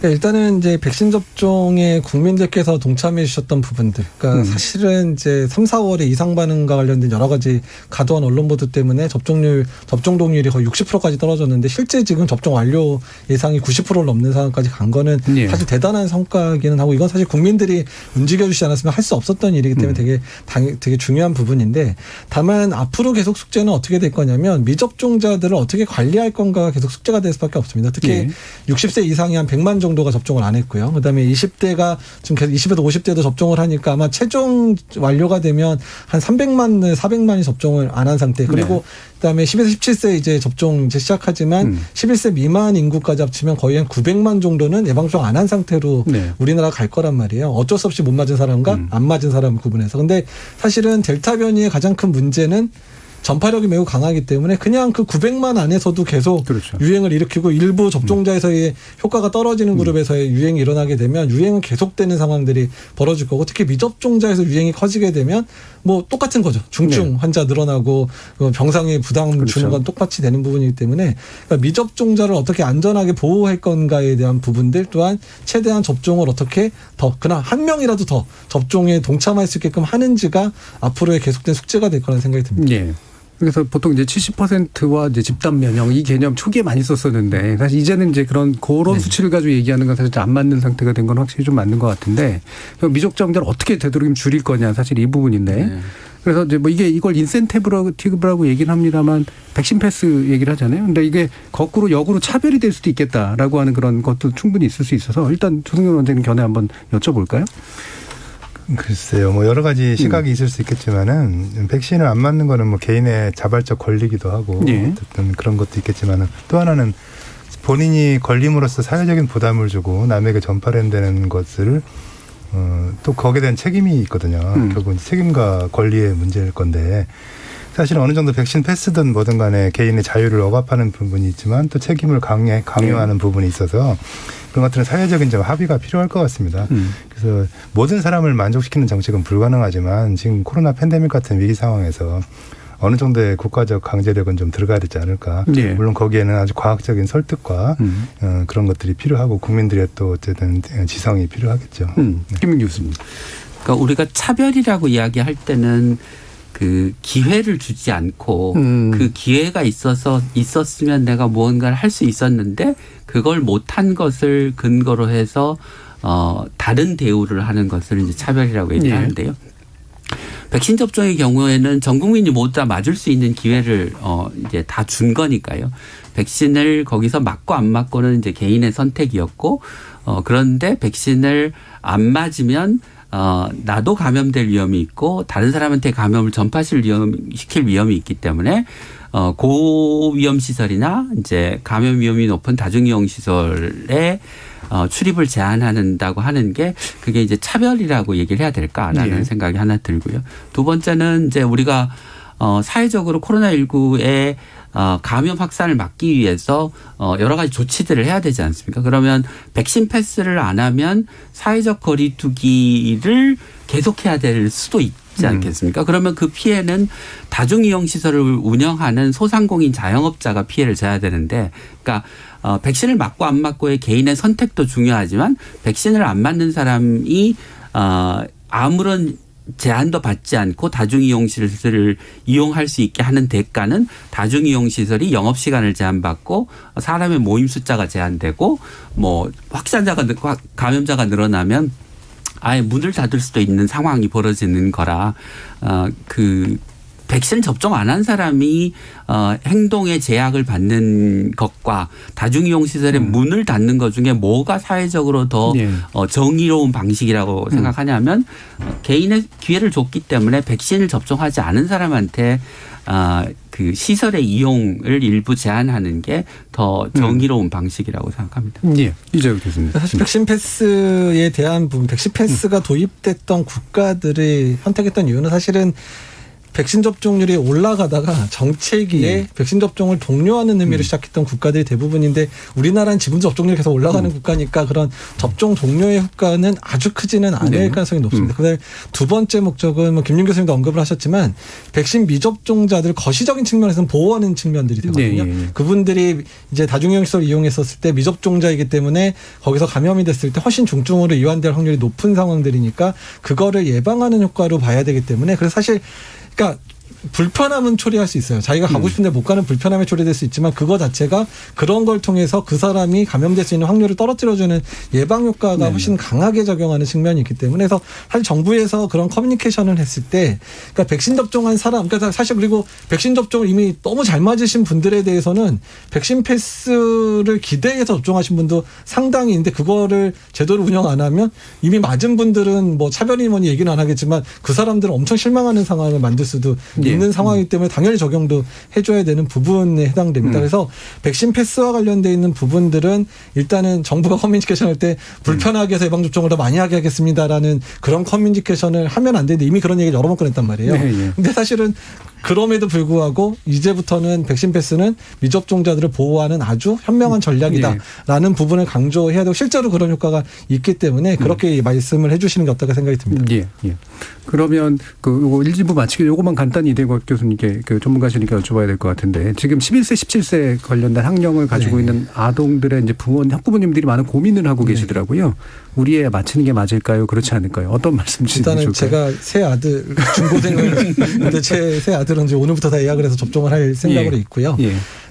일단은 이제 백신 접종에 국민들께서 동참해 주셨던 부분들. 그러니까 사실은 이제 3, 4월에 이상 반응과 관련된 여러 가지 과도한 언론 보도 때문에 접종 동률이 거의 60%까지 떨어졌는데 실제 지금 접종 완료 예상이 90%를 넘는 상황까지 간 거는 사실 대단한 성과이기는 하고 이건 사실 국민들이 움직여 주시지 않았으면 할 수 없었던 일이기 때문에 되게 중요한 부분인데 다만 앞으로 계속 숙제는 어떻게 될 거냐면 미접종자들을 어떻게 관리할 건가가 계속 숙제가 될 수밖에 없습니다. 특히 60세 이상이 한 100만 정도가 접종을 안 했고요. 그다음에 20대가 지금 계속 20에서 50대도 접종을 하니까 아마 최종 완료가 되면 한 300만, 400만이 접종을 안 한 상태. 그리고 그다음에 10에서 17세 이제 접종 이제 시작하지만 11세 미만 인구까지 합치면 거의 한 900만 정도는 예방접종 안 한 상태로 우리나라 갈 거란 말이에요. 어쩔 수 없이 못 맞은 사람과 안 맞은 사람 구분해서. 근데 사실은 델타 변이의 가장 큰 문제는 전파력이 매우 강하기 때문에 그냥 900만 안에서도 계속 유행을 일으키고 일부 접종자에서의 효과가 떨어지는 그룹에서의 유행이 일어나게 되면 유행은 계속되는 상황들이 벌어질 거고 특히 미접종자에서 유행이 커지게 되면 똑같은 거죠. 중증 환자 늘어나고 병상에 부담 주는 건 똑같이 되는 부분이기 때문에 그러니까 미접종자를 어떻게 안전하게 보호할 건가에 대한 부분들 또한 최대한 접종을 어떻게 그나 한 명이라도 더 접종에 동참할 수 있게끔 하는지가 앞으로의 계속된 숙제가 될 거라는 생각이 듭니다. 그래서 보통 이제 70%와 이제 집단 면역 이 개념 초기에 많이 썼었는데 사실 이제는 이제 그런 수치를 가지고 얘기하는 건 사실 안 맞는 상태가 된 건 확실히 좀 맞는 것 같은데 미접종자를 어떻게 되도록이면 줄일 거냐 사실 이 부분인데 그래서 이제 이걸 인센티브라고 얘기는 합니다만 백신 패스 얘기를 하잖아요. 근데 이게 거꾸로 역으로 차별이 될 수도 있겠다라고 하는 그런 것도 충분히 있을 수 있어서 일단 조승현 원장님 견해 한번 여쭤볼까요? 글쎄요, 여러 가지 시각이 있을 수 있겠지만은 백신을 안 맞는 거는 개인의 자발적 권리기도 하고 어쨌든 그런 것도 있겠지만은 또 하나는 본인이 걸림으로써 사회적인 부담을 주고 남에게 전파를 한다는 것을 또 거기에 대한 책임이 있거든요. 결국은 책임과 권리의 문제일 건데 사실 어느 정도 백신 패스든 뭐든 간에 개인의 자유를 억압하는 부분이 있지만 또 책임을 강요하는 부분이 있어서 그런 것들은 사회적인 좀 합의가 필요할 것 같습니다. 그래서 모든 사람을 만족시키는 정책은 불가능하지만 지금 코로나 팬데믹 같은 위기 상황에서 어느 정도의 국가적 강제력은 좀 들어가야 되지 않을까. 물론 거기에는 아주 과학적인 설득과 그런 것들이 필요하고 국민들의 또 어쨌든 지성이 필요하겠죠. 김민규 교수님. 그러니까 우리가 차별이라고 이야기할 때는 기회를 주지 않고 그 기회가 있었으면 내가 무언가를 할 수 있었는데 그걸 못한 것을 근거로 해서 다른 대우를 하는 것을 이제 차별이라고 얘기하는데요. 백신 접종의 경우에는 전 국민이 모두 다 맞을 수 있는 기회를 이제 다 준 거니까요. 백신을 거기서 맞고 안 맞고는 이제 개인의 선택이었고 그런데 백신을 안 맞으면 나도 감염될 위험이 있고 다른 사람한테 감염을 시킬 위험이 있기 때문에 고위험 시설이나 이제 감염 위험이 높은 다중이용 시설에 출입을 제한한다고 하는 게 그게 이제 차별이라고 얘기를 해야 될까라는 생각이 하나 들고요. 두 번째는 이제 우리가 사회적으로 코로나19의 감염 확산을 막기 위해서 여러 가지 조치들을 해야 되지 않습니까? 그러면 백신 패스를 안 하면 사회적 거리두기를 계속해야 될 수도 있지 않겠습니까? 그러면 그 피해는 다중이용 시설을 운영하는 소상공인 자영업자가 피해를 져야 되는데, 그러니까 백신을 맞고 안 맞고의 개인의 선택도 중요하지만 백신을 안 맞는 사람이 아무런 제한도 받지 않고 다중이용시설을 이용할 수 있게 하는 대가는 다중이용시설이 영업시간을 제한받고 사람의 모임 숫자가 제한되고 뭐 감염자가 늘어나면 아예 문을 닫을 수도 있는 상황이 벌어지는 거라 백신 접종 안 한 사람이 행동의 제약을 받는 것과 다중이용 시설의 문을 닫는 것 중에 뭐가 사회적으로 더 정의로운 방식이라고 생각하냐면 개인의 기회를 줬기 때문에 백신을 접종하지 않은 사람한테 그 시설의 이용을 일부 제한하는 게 더 정의로운 방식이라고 생각합니다. 예, 이재욱 교수님. 사실 백신 패스에 대한 부분, 백신 패스가 도입됐던 국가들이 선택했던 이유는 사실은 백신 접종률이 올라가다가 정체기에 백신 접종을 독려하는 의미로 시작했던 국가들이 대부분인데 우리나라는 지금 접종률이 계속 올라가는 국가니까 그런 접종 독려의 효과는 아주 크지는 않을 가능성이 높습니다. 그다음에 두 번째 목적은 뭐 김윤 교수님도 언급을 하셨지만 백신 미접종자들 거시적인 측면에서는 보호하는 측면들이 되거든요. 그분들이 이제 다중이용 시설을 이용했었을 때 미접종자이기 때문에 거기서 감염이 됐을 때 훨씬 중증으로 이완될 확률이 높은 상황들이니까 그거를 예방하는 효과로 봐야 되기 때문에 그래서 사실 그러니까 불편함은 초래할 수 있어요. 자기가 가고 싶은데 못 가는 불편함이 초래될 수 있지만 그거 자체가 그런 걸 통해서 그 사람이 감염될 수 있는 확률을 떨어뜨려주는 예방 효과가 훨씬 강하게 적용하는 측면이 있기 때문에 그래서 사실 정부에서 그런 커뮤니케이션을 했을 때 그러니까 백신 접종한 사람 그러니까 사실 그리고 백신 접종을 이미 너무 잘 맞으신 분들에 대해서는 백신 패스를 기대해서 접종하신 분도 상당히 있는데 그거를 제대로 운영 안 하면 이미 맞은 분들은 뭐 차별이 뭐니 얘기는 안 하겠지만 그 사람들은 엄청 실망하는 상황을 만들 수도 있는 상황이기 때문에 당연히 적용도 해줘야 되는 부분에 해당됩니다. 그래서 백신 패스와 관련돼 있는 부분들은 일단은 정부가 커뮤니케이션 할 때 불편하게 해서 예방접종을 더 많이 하게 하겠습니다라는 그런 커뮤니케이션을 하면 안 되는데 이미 그런 얘기를 여러 번 꺼냈단 말이에요. 근데 사실은 그럼에도 불구하고 이제부터는 백신 패스는 미접종자들을 보호하는 아주 현명한 전략이다라는 부분을 강조해야 되고 실제로 그런 효과가 있기 때문에 그렇게 말씀을 해 주시는 게 어떨까 생각이 듭니다. 그러면 요거 1부 마치기 요거만 간단히 이대국 교수님께 그 전문가시니까 여쭤봐야 될 것 같은데 지금 11세, 17세 관련된 학령을 가지고 있는 아동들의 이제 학부모님들이 많은 고민을 하고 계시더라고요. 우리 애 맞히는 게 맞을까요? 그렇지 않을까요? 어떤 말씀 주시면 일단은 좋을까요? 제가 새 아들 중고생을 근데 제 새 아들은 이제 오늘부터 다 예약을 해서 접종을 할 생각으로 있고요.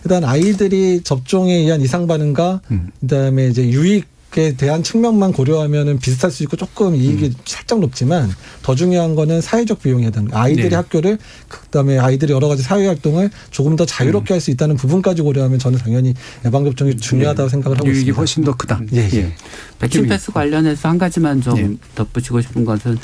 일단 아이들이 접종에 의한 이상 반응과 그다음에 이제 유익에 대한 측면만 고려하면은 비슷할 수 있고 조금 이익이 살짝 높지만 더 중요한 거는 사회적 비용이 해당합니다. 아이들이 학교를 그다음에 아이들이 여러 가지 사회 활동을 조금 더 자유롭게 할 수 있다는 부분까지 고려하면 저는 당연히 예방 접종이 중요하다고 생각을 하고 있습니다. 유익이 훨씬 더 크다. 백신 패스 관련해서 한 가지만 좀 덧붙이고 싶은 것은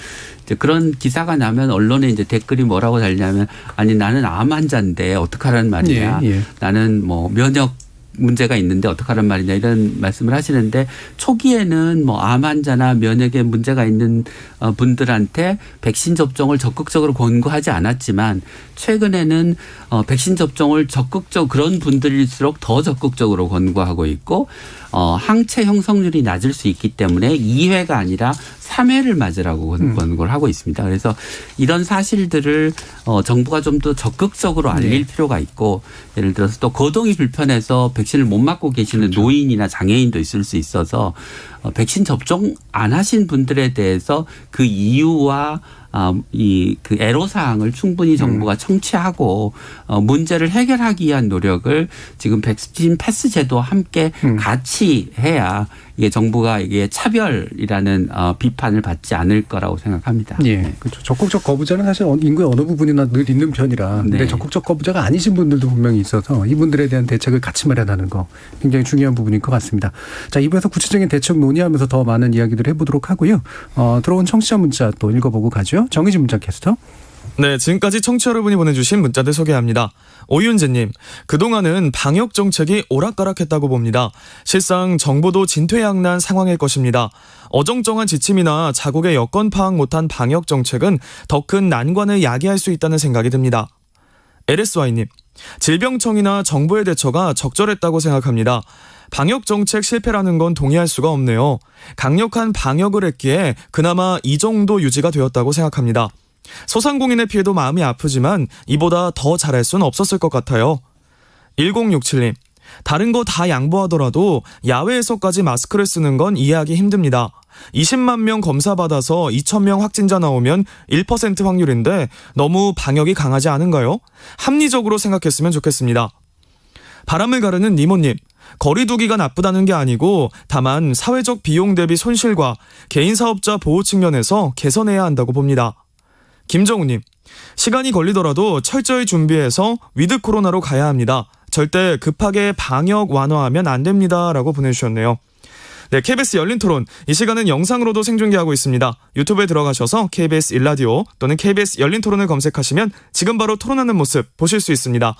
이제 그런 기사가 나면 언론에 이제 댓글이 뭐라고 달냐면 아니 나는 암 환자인데 어떡하라는 말이냐. 나는 뭐 면역 문제가 있는데 어떡하란 말이냐 이런 말씀을 하시는데 초기에는 뭐 암 환자나 면역에 문제가 있는 분들한테 백신 접종을 적극적으로 권고하지 않았지만 최근에는 백신 접종을 그런 분들일수록 더 적극적으로 권고하고 있고 항체 형성률이 낮을 수 있기 때문에 2회가 아니라 3회를 맞으라고 권고를 하고 있습니다. 그래서 이런 사실들을 정부가 좀 더 적극적으로 알릴 필요가 있고 예를 들어서 또 거동이 불편해서 백신을 못 맞고 계시는 노인이나 장애인도 있을 수 있어서 백신 접종 안 하신 분들에 대해서 그 이유와 이 그 애로사항을 충분히 정부가 청취하고 문제를 해결하기 위한 노력을 지금 백신 패스 제도와 함께 같이 해야 이게 정부가 이게 차별이라는 비판을 받지 않을 거라고 생각합니다. 예, 네. 그렇죠. 적극적 거부자는 사실 인구의 어느 부분이나 늘 있는 편이라. 근데 네. 적극적 거부자가 아니신 분들도 분명히 있어서 이분들에 대한 대책을 같이 마련하는 거 굉장히 중요한 부분일 것 같습니다. 자, 2부에서 구체적인 대책 논의하면서 더 많은 이야기들을 해보도록 하고요. 들어온 청취자 문자 또 읽어보고 가죠. 정의진 문자 캐스터. 네, 지금까지 청취자 여러분이 보내주신 문자들 소개합니다. 오윤재님, 그동안은 방역 정책이 오락가락했다고 봅니다. 실상 정부도 진퇴양난 상황일 것입니다. 어정쩡한 지침이나 자국의 여건 파악 못한 방역 정책은 더 큰 난관을 야기할 수 있다는 생각이 듭니다. LSY님, 질병청이나 정부의 대처가 적절했다고 생각합니다. 방역 정책 실패라는 건 동의할 수가 없네요. 강력한 방역을 했기에 그나마 이 정도 유지가 되었다고 생각합니다. 소상공인의 피해도 마음이 아프지만 이보다 더 잘할 수는 없었을 것 같아요. 1067님, 다른 거 다 양보하더라도 야외에서까지 마스크를 쓰는 건 이해하기 힘듭니다. 20만 명 검사받아서 2,000명 확진자 나오면 1% 확률인데 너무 방역이 강하지 않은가요? 합리적으로 생각했으면 좋겠습니다. 바람을 가르는 니모님, 거리 두기가 나쁘다는 게 아니고 다만 사회적 비용 대비 손실과 개인 사업자 보호 측면에서 개선해야 한다고 봅니다. 김정우님, 시간이 걸리더라도 철저히 준비해서 위드 코로나로 가야 합니다. 절대 급하게 방역 완화하면 안 됩니다. 라고 보내주셨네요. 네, KBS 열린 토론. 이 시간은 영상으로도 생중계하고 있습니다. 유튜브에 들어가셔서 KBS 1라디오 또는 KBS 열린 토론을 검색하시면 지금 바로 토론하는 모습 보실 수 있습니다.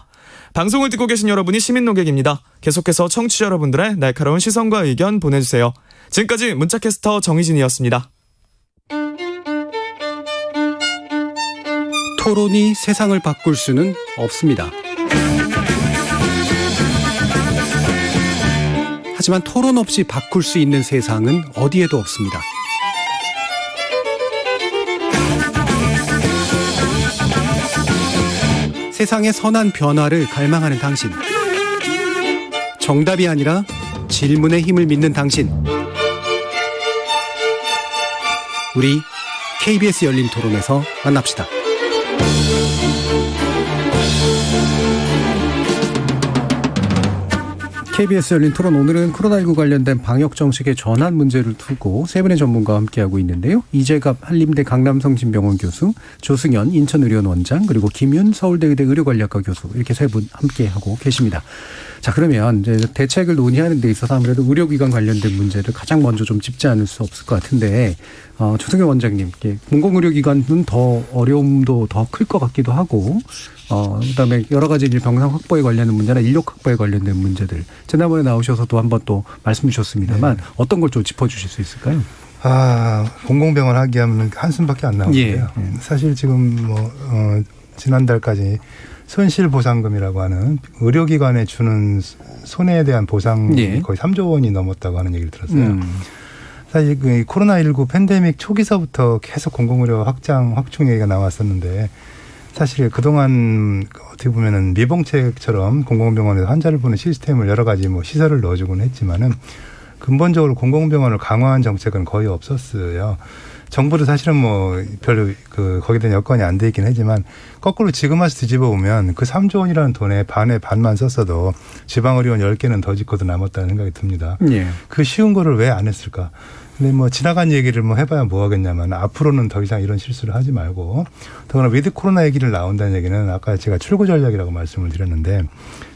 방송을 듣고 계신 여러분이 시민 노객입니다. 계속해서 청취자 여러분들의 날카로운 시선과 의견 보내주세요. 지금까지 문자캐스터 정희진이었습니다. 토론이 세상을 바꿀 수는 없습니다. 하지만 토론 없이 바꿀 수 있는 세상은 어디에도 없습니다. 세상의 선한 변화를 갈망하는 당신. 정답이 아니라 질문의 힘을 믿는 당신. 우리 KBS 열린 토론에서 만납시다. KBS 열린 토론, 오늘은 코로나19 관련된 방역 정책의 전환 문제를 두고 세 분의 전문가와 함께하고 있는데요. 이재갑 한림대 강남성심병원 교수, 조승현 인천의료원 원장, 그리고 김윤 서울대의대 의료관리학과 교수, 이렇게 세 분 함께하고 계십니다. 자, 그러면 이제 대책을 논의하는 데 있어서 아무래도 의료기관 관련된 문제를 가장 먼저 좀 짚지 않을 수 없을 것 같은데, 조승현 원장님, 공공의료기관은 더 어려움도 더 클 것 같기도 하고, 그다음에 여러 가지 병상 확보에 관련된 문제나 인력 확보에 관련된 문제들, 지난번에 나오셔서도 한번 또 말씀 주셨습니다만, 네. 어떤 걸 좀 짚어주실 수 있을까요? 공공병원 하기하면 한숨밖에 안 나오는데요. 예. 사실 지금 지난달까지 손실보상금이라고 하는 의료기관에 주는 손해에 대한 보상이 예. 거의 3조 원이 넘었다고 하는 얘기를 들었어요. 사실 그 코로나19 팬데믹 초기서부터 계속 공공의료 확충 얘기가 나왔었는데, 사실 그동안 어떻게 보면은 미봉책처럼 공공병원에서 환자를 보는 시스템을 여러 가지 시설을 넣어주곤 했지만은 근본적으로 공공병원을 강화한 정책은 거의 없었어요. 정부도 사실은 별로 거기에 대한 여건이 안 돼 있긴 하지만, 거꾸로 지금 와서 뒤집어 보면 그 3조 원이라는 돈의 반만 썼어도 지방의료원 10개는 더 짓고도 남았다는 생각이 듭니다. 예. 그 쉬운 거를 왜 안 했을까? 근데 지나간 얘기를 해봐야 뭐 하겠냐면, 앞으로는 더 이상 이런 실수를 하지 말고, 더구나 위드 코로나 얘기를 나온다는 얘기는 아까 제가 출구 전략이라고 말씀을 드렸는데,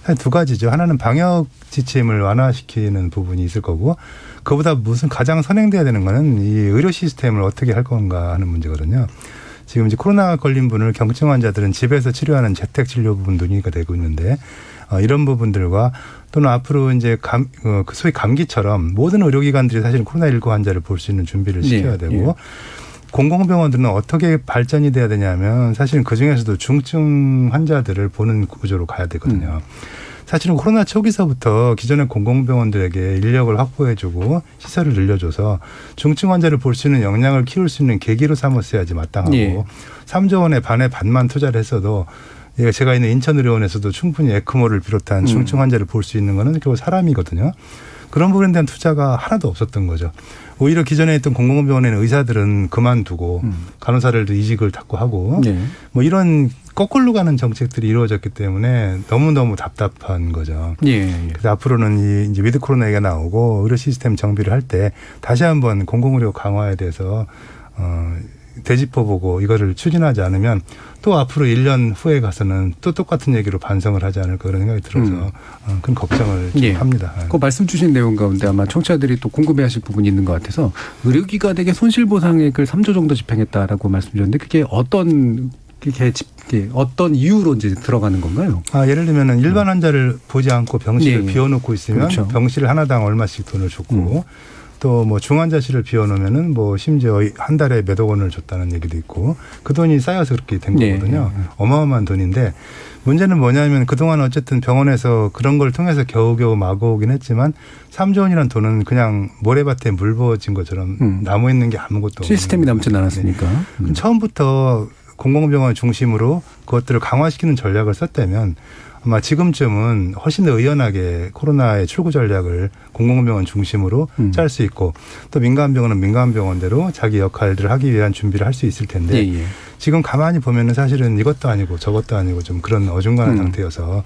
한 두 가지죠. 하나는 방역 지침을 완화시키는 부분이 있을 거고, 그보다 무슨 가장 선행돼야 되는 거는 이 의료 시스템을 어떻게 할 건가 하는 문제거든요. 지금 이제 코로나 걸린 분을 경증 환자들은 집에서 치료하는 재택 치료 부분 논의가 되고 있는데, 이런 부분들과 또는 앞으로 이제 소위 감기처럼 모든 의료기관들이 사실 코로나19 환자를 볼 수 있는 준비를 시켜야 되고, 네. 공공병원들은 어떻게 발전이 돼야 되냐면, 사실은 그중에서도 중증 환자들을 보는 구조로 가야 되거든요. 사실은 코로나 초기서부터 기존의 공공병원들에게 인력을 확보해주고 시설을 늘려줘서 중증 환자를 볼 수 있는 역량을 키울 수 있는 계기로 삼았어야지 마땅하고, 예. 3조 원의 반만 투자를 했어도 제가 있는 인천의료원에서도 충분히 에크모를 비롯한 중증 환자를 볼 수 있는 거는 결국 사람이거든요. 그런 부분에 대한 투자가 하나도 없었던 거죠. 오히려 기존에 있던 공공병원에는 의사들은 그만두고 간호사들도 이직을 자꾸 하고 뭐 이런 거꾸로 가는 정책들이 이루어졌기 때문에 너무너무 답답한 거죠. 그래서 앞으로는 이제 위드 코로나 얘기가 나오고 의료 시스템 정비를 할 때 다시 한번 공공의료 강화에 대해서 되짚어보고 이거를 추진하지 않으면 또 앞으로 1년 후에 가서는 또 똑같은 얘기로 반성을 하지 않을까 그런 생각이 들어서 큰 걱정을 좀 합니다. 그 말씀 주신 내용 가운데 아마 청취자들이 또 궁금해하실 부분이 있는 것 같아서 의료기관에게 손실보상액을 3조 정도 집행했다라고 말씀 주셨는데 그게 어떤 이유로 이제 들어가는 건가요? 예를 들면은 일반 환자를 보지 않고 병실을 비워놓고 있으면 그렇죠. 병실 하나당 얼마씩 돈을 줬고 또 뭐 중환자실을 비워놓으면은 뭐 심지어 한 달에 몇억 원을 줬다는 얘기도 있고 그 돈이 쌓여서 그렇게 된 거거든요. 어마어마한 돈인데 문제는 뭐냐면 그동안 어쨌든 병원에서 그런 걸 통해서 겨우겨우 막아오긴 했지만 3조 원이라는 돈은 그냥 모래밭에 물 부어진 것처럼 남아있는 게 아무것도 시스템이 남진 않았으니까. 처음부터 공공병원 중심으로 그것들을 강화시키는 전략을 썼다면 아마 지금쯤은 훨씬 더 의연하게 코로나의 출구 전략을 공공병원 중심으로 짤 수 있고 또 민간병원은 민간병원대로 자기 역할들을 하기 위한 준비를 할 수 있을 텐데 지금 가만히 보면은 사실은 이것도 아니고 저것도 아니고 좀 그런 어중간한 상태여서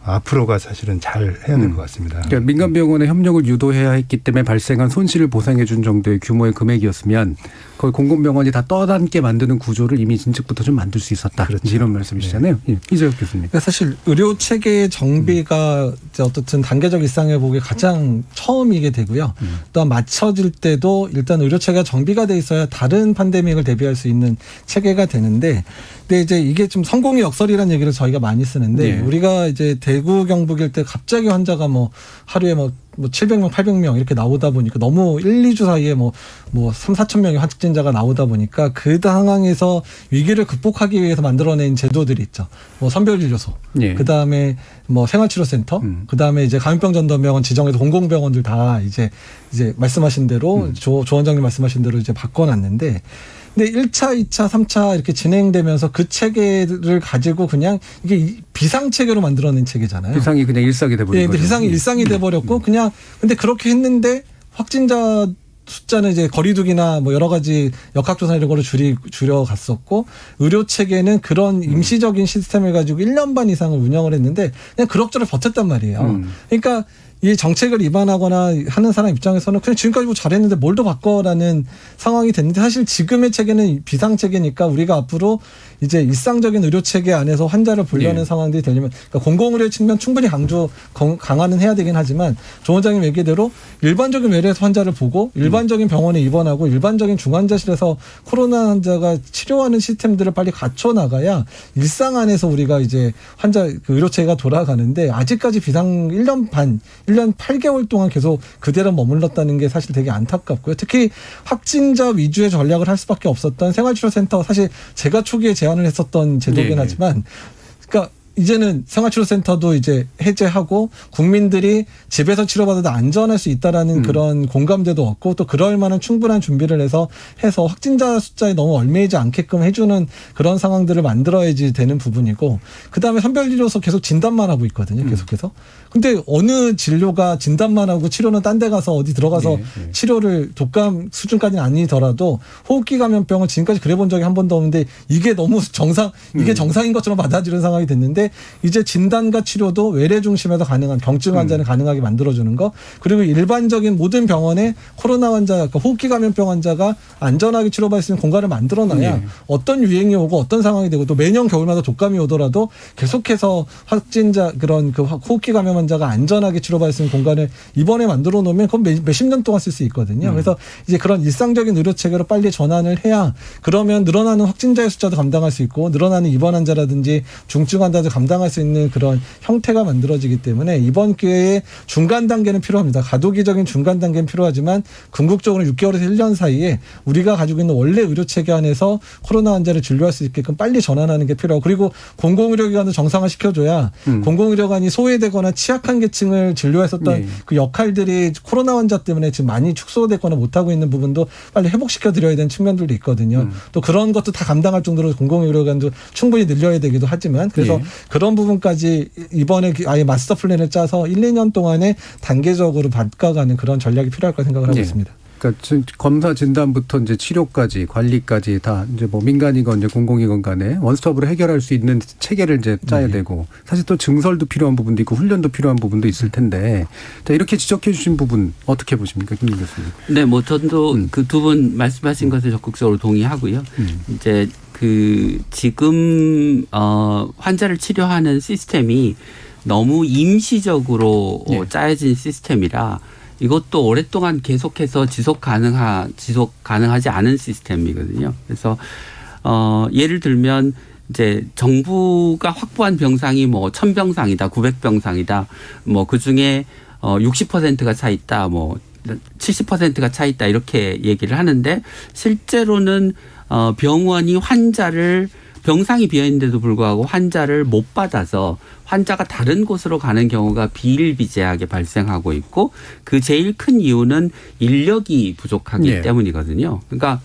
앞으로가 사실은 잘 해야 될 것 같습니다. 그러니까 민간병원의 협력을 유도해야 했기 때문에 발생한 손실을 보상해 준 정도의 규모의 금액이었으면 거의 공공병원이 다 떠담게 만드는 구조를 이미 진즉부터 좀 만들 수 있었다. 그렇죠. 이런 말씀이시잖아요. 이재혁 교수님. 그러니까 사실 의료 체계의 정비가 이제 어떻든 단계적 일상회복의 가장 처음이게 되고요. 또한 맞춰질 때도 일단 의료 체계가 정비가 돼 있어야 다른 팬데믹을 대비할 수 있는 체계가 되는데, 근데 이제 이게 좀 성공의 역설이라는 얘기를 저희가 많이 쓰는데 우리가 이제 대구 경북일 때 갑자기 환자가 뭐 하루에 뭐 700명, 800명 이렇게 나오다 보니까 너무 1, 2주 사이에 뭐 3, 4천 명의 확진자가 나오다 보니까 그 상황에서 위기를 극복하기 위해서 만들어낸 제도들이 있죠. 뭐 선별진료소, 그 다음에 뭐 생활치료센터, 그 다음에 이제 감염병전담병원 지정해서 공공병원들 다 이제 말씀하신 대로 조 원장님 말씀하신 대로 이제 바꿔놨는데. 근데 1차, 2차, 3차 이렇게 진행되면서 그 체계를 가지고 그냥 이게 비상체계로 만들어낸 체계잖아요. 비상이 그냥 일상이 돼버린 거죠. 비상이 일상이 돼버렸고 그냥 근데 그렇게 했는데 확진자 숫자는 이제 거리두기나 뭐 여러 가지 역학조사 이런 거를 줄여갔었고 의료 체계는 그런 임시적인 시스템을 가지고 1년 반 이상을 운영을 했는데 그냥 그럭저럭 버텼단 말이에요. 그러니까 이 정책을 위반하거나 하는 사람 입장에서는 그냥 지금까지 뭐 잘했는데 뭘 더 바꿔라는 상황이 됐는데 사실 지금의 체계는 비상체계니까 우리가 앞으로 이제 일상적인 의료 체계 안에서 환자를 보려는 상황들이 되려면 그러니까 공공의료 측면 충분히 강화는 해야 되긴 하지만 조 원장님 얘기대로 일반적인 외래에서 환자를 보고 일반적인 병원에 입원하고 일반적인 중환자실에서 코로나 환자가 치료하는 시스템들을 빨리 갖춰 나가야 일상 안에서 우리가 이제 환자 그 의료 체계가 돌아가는데 아직까지 비상 1년 8개월 동안 계속 그대로 머물렀다는 게 사실 되게 안타깝고요. 특히 확진자 위주의 전략을 할 수밖에 없었던 생활치료센터 사실 제가 초기에 제안을 했었던 제도긴 하지만 그러니까 이제는 생활치료센터도 이제 해제하고 국민들이 집에서 치료받아도 안전할 수 있다라는 그런 공감대도 얻고 또 그럴 만한 충분한 준비를 해서 확진자 숫자에 너무 얽매이지 않게끔 해주는 그런 상황들을 만들어야지 되는 부분이고 그다음에 선별진료소 계속 진단만 하고 있거든요. 계속해서. 근데 어느 진료가 진단만 하고 치료는 딴 데 가서 어디 들어가서 치료를 독감 수준까지는 아니더라도 호흡기 감염병은 지금까지 그래 본 적이 한 번도 없는데 이게 너무 이게 정상인 것처럼 받아들이는 상황이 됐는데 이제 진단과 치료도 외래 중심에서 가능한 경증 환자는 가능하게 만들어주는 거 그리고 일반적인 모든 병원에 코로나 환자, 그러니까 호흡기 감염병 환자가 안전하게 치료받을 수 있는 공간을 만들어놔야 어떤 유행이 오고 어떤 상황이 되고 또 매년 겨울마다 독감이 오더라도 계속해서 확진자 그런 그 호흡기 감염 환자가 안전하게 치료받을 수 있는 공간을 이번에 만들어 놓으면 그건 몇십 년 동안 쓸 수 있거든요. 그래서 이제 그런 일상적인 의료 체계로 빨리 전환을 해야 그러면 늘어나는 확진자의 숫자도 감당할 수 있고 늘어나는 입원 환자라든지 중증 환자도 감당할 수 있는 그런 형태가 만들어지기 때문에 이번 기회에 중간 단계는 필요합니다. 가도기적인 중간 단계는 필요하지만 궁극적으로 6개월에서 1년 사이에 우리가 가지고 있는 원래 의료 체계 안에서 코로나 환자를 진료할 수 있게끔 빨리 전환하는 게 필요하고 그리고 공공의료기관도 정상화 시켜줘야 공공의료관이 소외되거나 취약한 계층을 진료했었던 그 역할들이 코로나 환자 때문에 지금 많이 축소됐거나 못하고 있는 부분도 빨리 회복시켜 드려야 되는 측면들도 있거든요. 또 그런 것도 다 감당할 정도로 공공의료기관도 충분히 늘려야 되기도 하지만 그래서 그런 부분까지 이번에 아예 마스터 플랜을 짜서 1, 2년 동안에 단계적으로 바꿔가는 그런 전략이 필요할 거라 생각을 하고 있습니다. 그러니까 검사 진단부터 이제 치료까지 관리까지 다 이제 뭐 민간이건 이제 공공이건 간에 원스톱으로 해결할 수 있는 체계를 이제 짜야 되고 사실 또 증설도 필요한 부분도 있고 훈련도 필요한 부분도 있을 텐데 자, 이렇게 지적해 주신 부분 어떻게 보십니까, 김 교수님? 네, 뭐 저도 그 두 분 말씀하신 것에 적극적으로 동의하고요. 이제 지금 환자를 치료하는 시스템이 너무 임시적으로 짜여진 시스템이라 이것도 오랫동안 계속해서 지속 가능하지 않은 시스템이거든요. 그래서 예를 들면 이제 정부가 확보한 병상이 뭐 1000병상이다, 900병상이다, 뭐 그 중에 60%가 차 있다, 뭐 70%가 차 있다 이렇게 얘기를 하는데 실제로는 병원이 병상이 비어있는데도 불구하고 환자를 못 받아서 환자가 다른 곳으로 가는 경우가 비일비재하게 발생하고 있고 그 제일 큰 이유는 인력이 부족하기 때문이거든요. 그러니까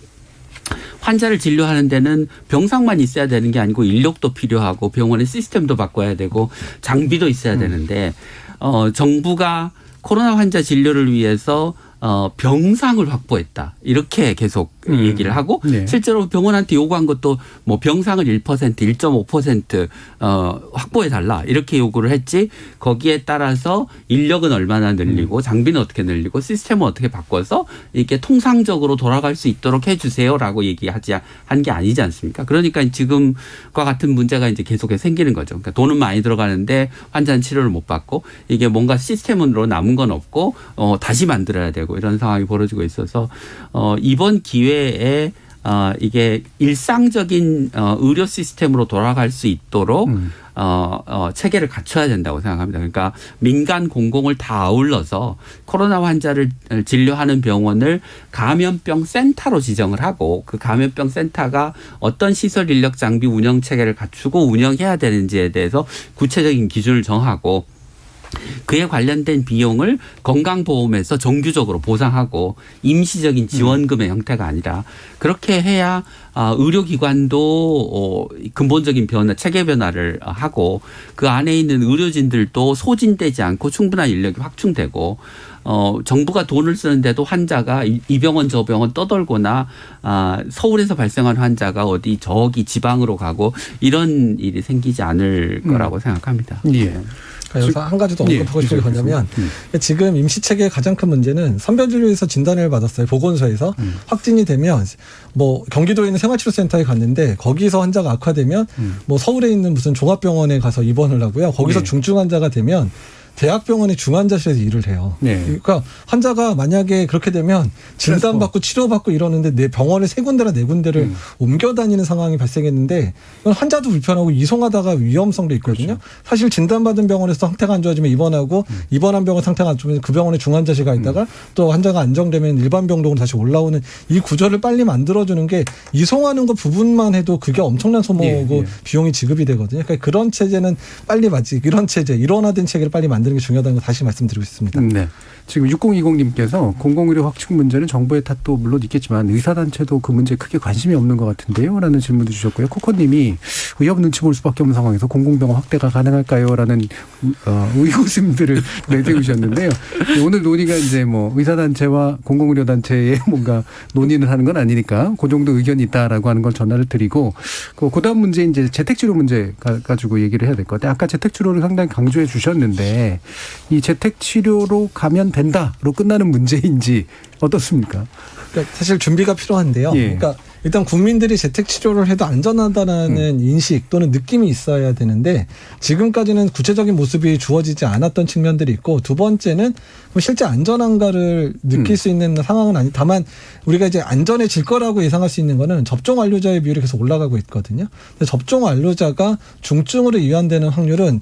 환자를 진료하는 데는 병상만 있어야 되는 게 아니고 인력도 필요하고 병원의 시스템도 바꿔야 되고 장비도 있어야 되는데 정부가 코로나 환자 진료를 위해서 병상을 확보했다. 이렇게 계속 얘기를 하고 실제로 병원한테 요구한 것도 뭐 병상을 1%, 1.5% 확보해달라. 이렇게 요구를 했지 거기에 따라서 인력은 얼마나 늘리고 장비는 어떻게 늘리고 시스템을 어떻게 바꿔서 이게 통상적으로 돌아갈 수 있도록 해 주세요라고 한 게 아니지 않습니까? 그러니까 지금과 같은 문제가 이제 계속해서 생기는 거죠. 그러니까 돈은 많이 들어가는데 환자는 치료를 못 받고 이게 뭔가 시스템으로 남은 건 없고 다시 만들어야 되고 이런 상황이 벌어지고 있어서 이번 기회에 이게 일상적인 의료 시스템으로 돌아갈 수 있도록 체계를 갖춰야 된다고 생각합니다. 그러니까 민간 공공을 다 아울러서 코로나 환자를 진료하는 병원을 감염병 센터로 지정을 하고 그 감염병 센터가 어떤 시설 인력 장비 운영 체계를 갖추고 운영해야 되는지에 대해서 구체적인 기준을 정하고 그에 관련된 비용을 건강보험에서 정규적으로 보상하고 임시적인 지원금의 형태가 아니라 그렇게 해야 의료기관도 근본적인 체계 변화를 하고 그 안에 있는 의료진들도 소진되지 않고 충분한 인력이 확충되고 정부가 돈을 쓰는데도 환자가 이 병원 저 병원 떠돌거나 서울에서 발생한 환자가 저기 지방으로 가고 이런 일이 생기지 않을 거라고 생각합니다. 예. 여기서 한 가지 더 언급하고 싶은 게 뭐냐면 지금 임시체계의 가장 큰 문제는 선별진료에서 진단을 받았어요. 보건소에서 확진이 되면 뭐 경기도에 있는 생활치료센터에 갔는데 거기서 환자가 악화되면 뭐 서울에 있는 무슨 종합병원에 가서 입원을 하고요. 거기서 중증 환자가 되면 대학병원의 중환자실에서 일을 해요. 그러니까 환자가 만약에 그렇게 되면 진단받고 치료받고 이러는데 내 병원을 3군데나 4군데를 옮겨 다니는 상황이 발생했는데 이건 환자도 불편하고 이송하다가 위험성도 있거든요. 사실 진단받은 병원에서 상태가 안 좋아지면 입원하고 입원한 병원 상태가 안 좋으면 그 병원에 중환자실 가 있다가 또 환자가 안정되면 일반 병동으로 다시 올라오는 이 구조를 빨리 만들어주는 게 이송하는 것 부분만 해도 그게 엄청난 소모고 비용이 지급이 되거든요. 그러니까 그런 체제는 빨리 이런 체제, 일원화된 체계를 빨리 만드는 게 중요하다는 거 다시 말씀드리고 있습니다. 네. 지금 6020님께서 공공의료 확충 문제는 정부의 탓도 물론 있겠지만 의사단체도 그 문제에 크게 관심이 없는 것 같은데요? 라는 질문도 주셨고요. 코코님이 의협 눈치 볼 수밖에 없는 상황에서 공공병원 확대가 가능할까요? 라는 의구심들을 내세우셨는데요. 오늘 논의가 이제 뭐 의사단체와 공공의료단체에 뭔가 논의를 하는 건 아니니까 그 정도 의견이 있다라고 하는 걸 전화를 드리고 그 다음 문제 이제 재택치료 문제 가지고 얘기를 해야 될 것 같아요. 아까 재택치료를 상당히 강조해 주셨는데 이 재택치료로 가면 된다로 끝나는 문제인지 어떻습니까? 그러니까 사실 준비가 필요한데요. 그러니까 일단 국민들이 재택치료를 해도 안전하다는 인식 또는 느낌이 있어야 되는데 지금까지는 구체적인 모습이 주어지지 않았던 측면들이 있고 두 번째는 실제 안전한가를 느낄 수 있는 상황은 아니. 다만 우리가 이제 안전해질 거라고 예상할 수 있는 거는 접종 완료자의 비율이 계속 올라가고 있거든요. 근데 접종 완료자가 중증으로 이완되는 확률은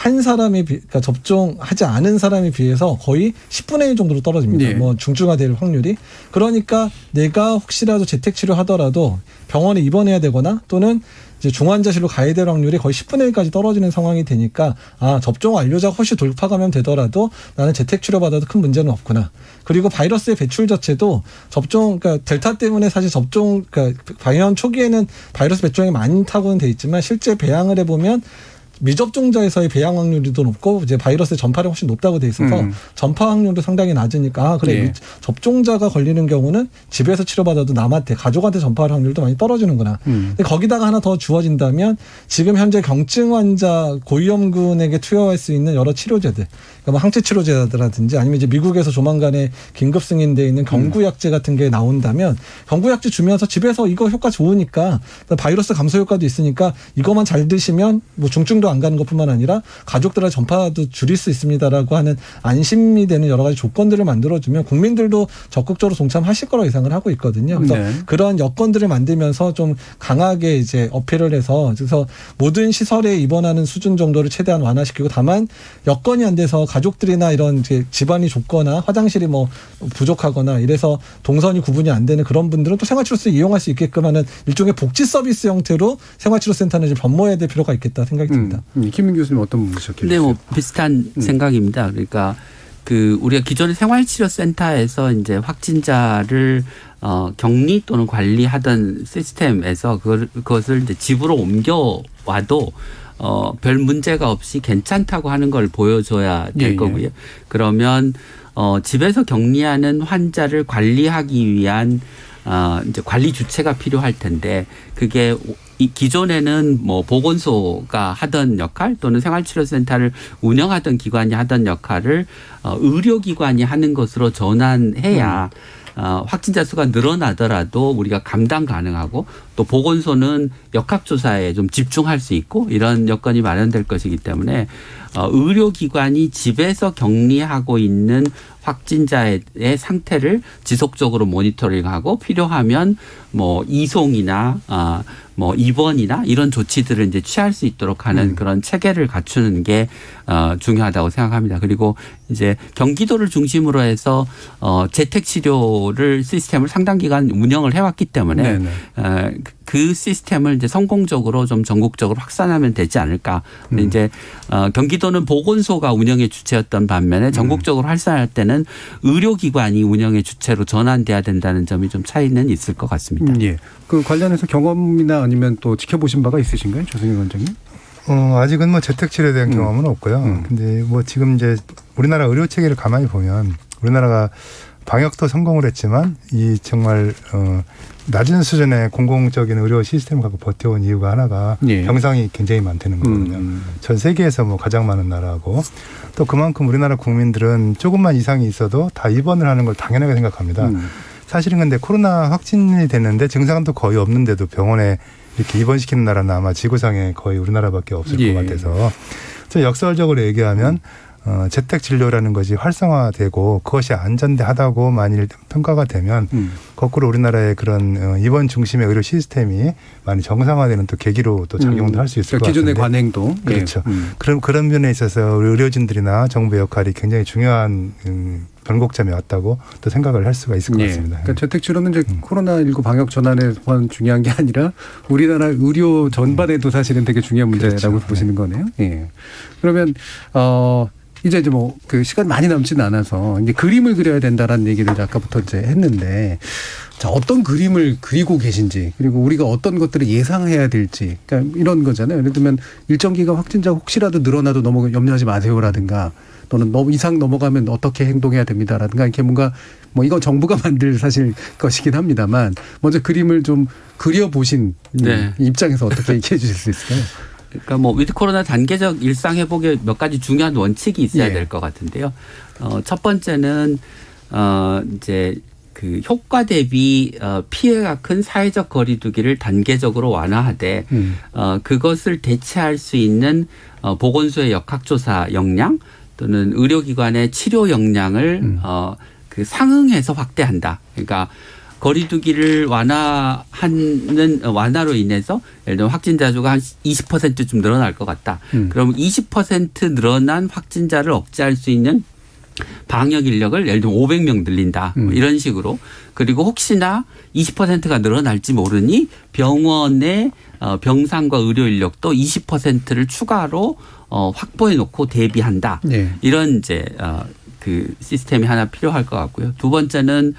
그러니까 접종하지 않은 사람에 비해서 거의 10분의 1 정도로 떨어집니다. 뭐 중증화될 확률이. 그러니까 내가 혹시라도 재택치료 하더라도 병원에 입원해야 되거나 또는 이제 중환자실로 가야 될 확률이 거의 10분의 1까지 떨어지는 상황이 되니까 접종 완료자가 훨씬 돌파감염 되더라도 나는 재택치료 받아도 큰 문제는 없구나. 그리고 바이러스의 배출 자체도 그러니까 델타 때문에 사실 그러니까 방역 초기에는 바이러스 배출량이 많다고는 돼 있지만 실제 배양을 해보면 미접종자에서의 배양 확률이 더 높고 이제 바이러스의 전파력이 훨씬 높다고 돼 있어서 전파 확률도 상당히 낮으니까 그래 접종자가 걸리는 경우는 집에서 치료받아도 남한테 가족한테 전파할 확률도 많이 떨어지는구나. 근데 거기다가 하나 더 주어진다면 지금 현재 경증 환자 고위험군에게 투여할 수 있는 여러 치료제들, 그러니까 뭐 항체 치료제라든지 아니면 이제 미국에서 조만간에 긴급 승인돼 있는 경구약제 같은 게 나온다면 경구약제 주면서 집에서 이거 효과 좋으니까 바이러스 감소 효과도 있으니까 이것만 잘 드시면 뭐 중증도 안 가는 것뿐만 아니라 가족들의 전파도 줄일 수 있습니다라고 하는 안심이 되는 여러 가지 조건들을 만들어주면 국민들도 적극적으로 동참하실 거라고 예상을 하고 있거든요. 그래서 그런 여건들을 만들면서 좀 강하게 이제 어필을 해서 그래서 모든 시설에 입원하는 수준 정도를 최대한 완화시키고 다만 여건이 안 돼서 가족들이나 이런 이제 집안이 좁거나 화장실이 뭐 부족하거나 이래서 동선이 구분이 안 되는 그런 분들은 또 생활치료센터 이용할 수 있게끔 하는 일종의 복지 서비스 형태로 생활치료센터는 이제 변모해야 될 필요가 있겠다 생각이 듭니다. 김민 교수님 어떤 부분 주셨길래? 네, 뭐 비슷한 생각입니다. 그러니까 우리가 기존의 생활치료센터에서 이제 확진자를 격리 또는 관리하던 시스템에서 그것을 이제 집으로 옮겨와도 별 문제가 없이 괜찮다고 하는 걸 보여줘야 될 거고요. 그러면 집에서 격리하는 환자를 관리하기 위한 이제 관리 주체가 필요할 텐데 그게 기존에는 뭐 보건소가 하던 역할 또는 생활치료센터를 운영하던 기관이 하던 역할을 의료기관이 하는 것으로 전환해야 확진자 수가 늘어나더라도 우리가 감당 가능하고 또 보건소는 역학조사에 좀 집중할 수 있고 이런 여건이 마련될 것이기 때문에 의료기관이 집에서 격리하고 있는 확진자의 상태를 지속적으로 모니터링하고 필요하면 뭐 이송이나 뭐 입원이나 이런 조치들을 이제 취할 수 있도록 하는 그런 체계를 갖추는 게 중요하다고 생각합니다. 그리고 이제 경기도를 중심으로 해서 재택 치료를 시스템을 상당 기간 운영을 해왔기 때문에 그 시스템을 이제 성공적으로 좀 전국적으로 확산하면 되지 않을까. 근데 이제 경기도는 보건소가 운영의 주체였던 반면에 전국적으로 활산할 때는 의료기관이 운영의 주체로 전환돼야 된다는 점이 좀 차이는 있을 것 같습니다. 예. 그 관련해서 경험이나 아니면 또 지켜보신 바가 있으신가요, 조승현 원장님? 아직은 뭐 재택치료에 대한 경험은 없고요. 근데 뭐 지금 이제 우리나라 의료 체계를 가만히 보면 우리나라가 방역도 성공을 했지만 이 정말 낮은 수준의 공공적인 의료 시스템을 갖고 버텨온 이유가 하나가 병상이 굉장히 많다는 거거든요. 전 세계에서 뭐 가장 많은 나라고 또 그만큼 우리나라 국민들은 조금만 이상이 있어도 다 입원을 하는 걸 당연하게 생각합니다. 사실은 근데 코로나 확진이 됐는데 증상도 거의 없는데도 병원에 이렇게 입원시키는 나라는 아마 지구상에 거의 우리나라밖에 없을 것 같아서 역설적으로 얘기하면 재택 진료라는 것이 활성화되고 그것이 안전하다고 만일 평가가 되면 거꾸로 우리나라의 그런 입원 중심의 의료 시스템이 많이 정상화되는 또 계기로 또 작용도 할 수 있을 것 같은데. 기존의 관행도. 그렇죠. 그런 면에 있어서 우리 의료진들이나 정부의 역할이 굉장히 중요한 변곡점에 왔다고 또 생각을 할 수가 있을 것 같습니다. 그러니까 재택치료는 이제 코로나19 방역 전환에만 중요한 게 아니라 우리나라 의료 전반에도 사실은 되게 중요한 문제라고 보시는 거네요. 예. 그러면 이제 뭐 그 시간 많이 남지는 않아서 이제 그림을 그려야 된다라는 얘기를 아까부터 이제 했는데 자, 어떤 그림을 그리고 계신지 그리고 우리가 어떤 것들을 예상해야 될지 그러니까 이런 거잖아요. 예를 들면 일정 기간 확진자가 혹시라도 늘어나도 너무 염려하지 마세요라든가 또는 너무 이상 넘어가면 어떻게 행동해야 됩니다라든가 이렇게 뭔가 뭐 이건 정부가 만들 사실 것이긴 합니다만 먼저 그림을 좀 그려보신 입장에서 어떻게 얘기해 주실 수 있을까요? 그러니까 뭐 위드 코로나 단계적 일상 회복에 몇 가지 중요한 원칙이 있어야 될 것 같은데요. 첫 번째는 이제 그 효과 대비 피해가 큰 사회적 거리두기를 단계적으로 완화하되 그것을 대체할 수 있는 보건소의 역학조사 역량 또는 의료기관의 치료 역량을 그 상응해서 확대한다. 그러니까 거리두기를 완화로 인해서 예를 들면 확진자 수가 한 20%좀 늘어날 것 같다. 그럼 20% 늘어난 확진자를 억제할 수 있는 방역 인력을 예를 들면 500명 늘린다. 뭐 이런 식으로. 그리고 혹시나 20%가 늘어날지 모르니 병원의 병상과 의료 인력도 20%를 추가로 확보해 놓고 대비한다. 이런 이제 그 시스템이 하나 필요할 것 같고요. 두 번째는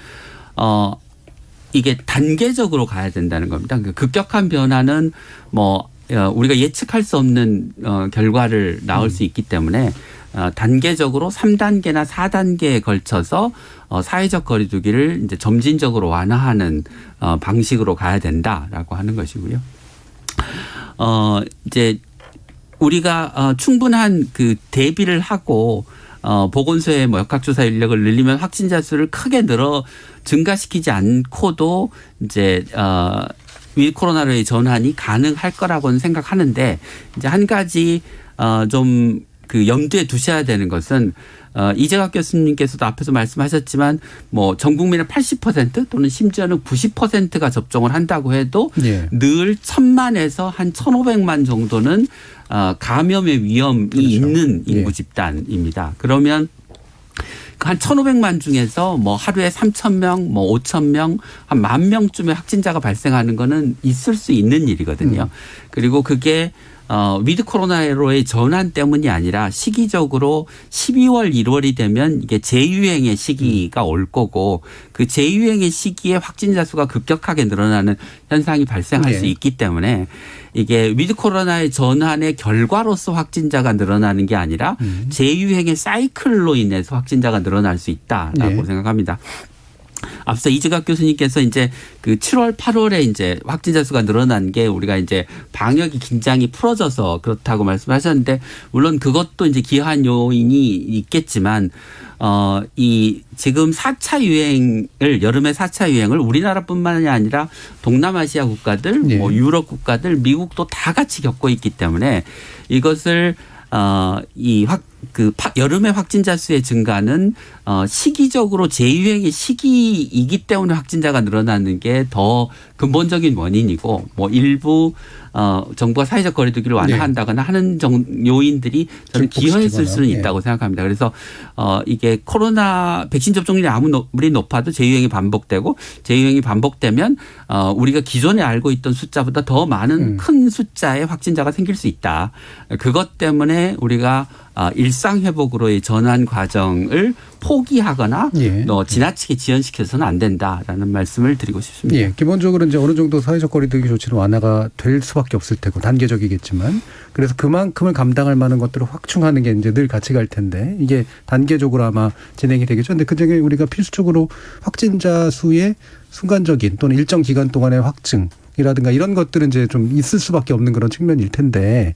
이게 단계적으로 가야 된다는 겁니다. 그러니까 급격한 변화는 뭐 우리가 예측할 수 없는 결과를 낳을 수 있기 때문에 단계적으로 3단계나 4단계에 걸쳐서 사회적 거리두기를 이제 점진적으로 완화하는 방식으로 가야 된다라고 하는 것이고요. 이제 우리가 충분한 그 대비를 하고 보건소의 뭐 역학조사 인력을 늘리면 확진자 수를 크게 증가시키지 않고도 이제 위드 코로나로의 전환이 가능할 거라고는 생각하는데 이제 한 가지 좀 그 염두에 두셔야 되는 것은 이재갑 교수님께서도 앞에서 말씀하셨지만 뭐 전 국민의 80% 또는 심지어는 90%가 접종을 한다고 해도 늘 1,000만에서 한 1,500만 정도는 감염의 위험이 있는 인구 집단입니다. 그러면 한 1,500만 중에서 뭐 하루에 3,000명, 뭐 5,000명, 한 10,000명쯤의 확진자가 발생하는 거는 있을 수 있는 일이거든요. 그리고 그게 위드 코로나로의 전환 때문이 아니라 시기적으로 12월, 1월이 되면 이게 재유행의 시기가 올 거고 그 재유행의 시기에 확진자 수가 급격하게 늘어나는 현상이 발생할 수 있기 때문에 이게 위드 코로나의 전환의 결과로서 확진자가 늘어나는 게 아니라 재유행의 사이클로 인해서 확진자가 늘어날 수 있다라고 생각합니다. 앞서 이재갑 교수님께서 이제 그 7월, 8월에 이제 확진자 수가 늘어난 게 우리가 이제 방역이 긴장이 풀어져서 그렇다고 말씀하셨는데 물론 그것도 이제 기한 요인이 있겠지만 이 지금 4차 유행을 여름의 4차 유행을 우리나라뿐만이 아니라 동남아시아 국가들, 뭐 유럽 국가들, 미국도 다 같이 겪고 있기 때문에 이것을 여름의 확진자 수의 증가는 시기적으로 재유행의 시기이기 때문에 확진자가 늘어나는 게 더 근본적인 원인이고 뭐 일부 정부가 사회적 거리두기를 완화한다거나 하는 요인들이 저는 기여했을 수는 있다고 생각합니다. 그래서 이게 코로나 백신 접종률이 아무리 높아도 재유행이 반복되고 재유행이 반복되면 우리가 기존에 알고 있던 숫자보다 더 많은 큰 숫자의 확진자가 생길 수 있다. 그것 때문에 우리가 일상 회복으로의 전환 과정을 포기하거나 지나치게 지연시켜서는 안 된다라는 말씀을 드리고 싶습니다. 기본적으로 이제 어느 정도 사회적 거리두기 조치는 완화가 될 수밖에 없을 테고 단계적이겠지만 그래서 그만큼을 감당할 만한 것들을 확충하는 게 이제 늘 같이 갈 텐데 이게 단계적으로 아마 진행이 되겠죠. 근데 그중에 우리가 필수적으로 확진자 수의 순간적인 또는 일정 기간 동안의 확증 이라든가 이런 것들은 이제 좀 있을 수밖에 없는 그런 측면일 텐데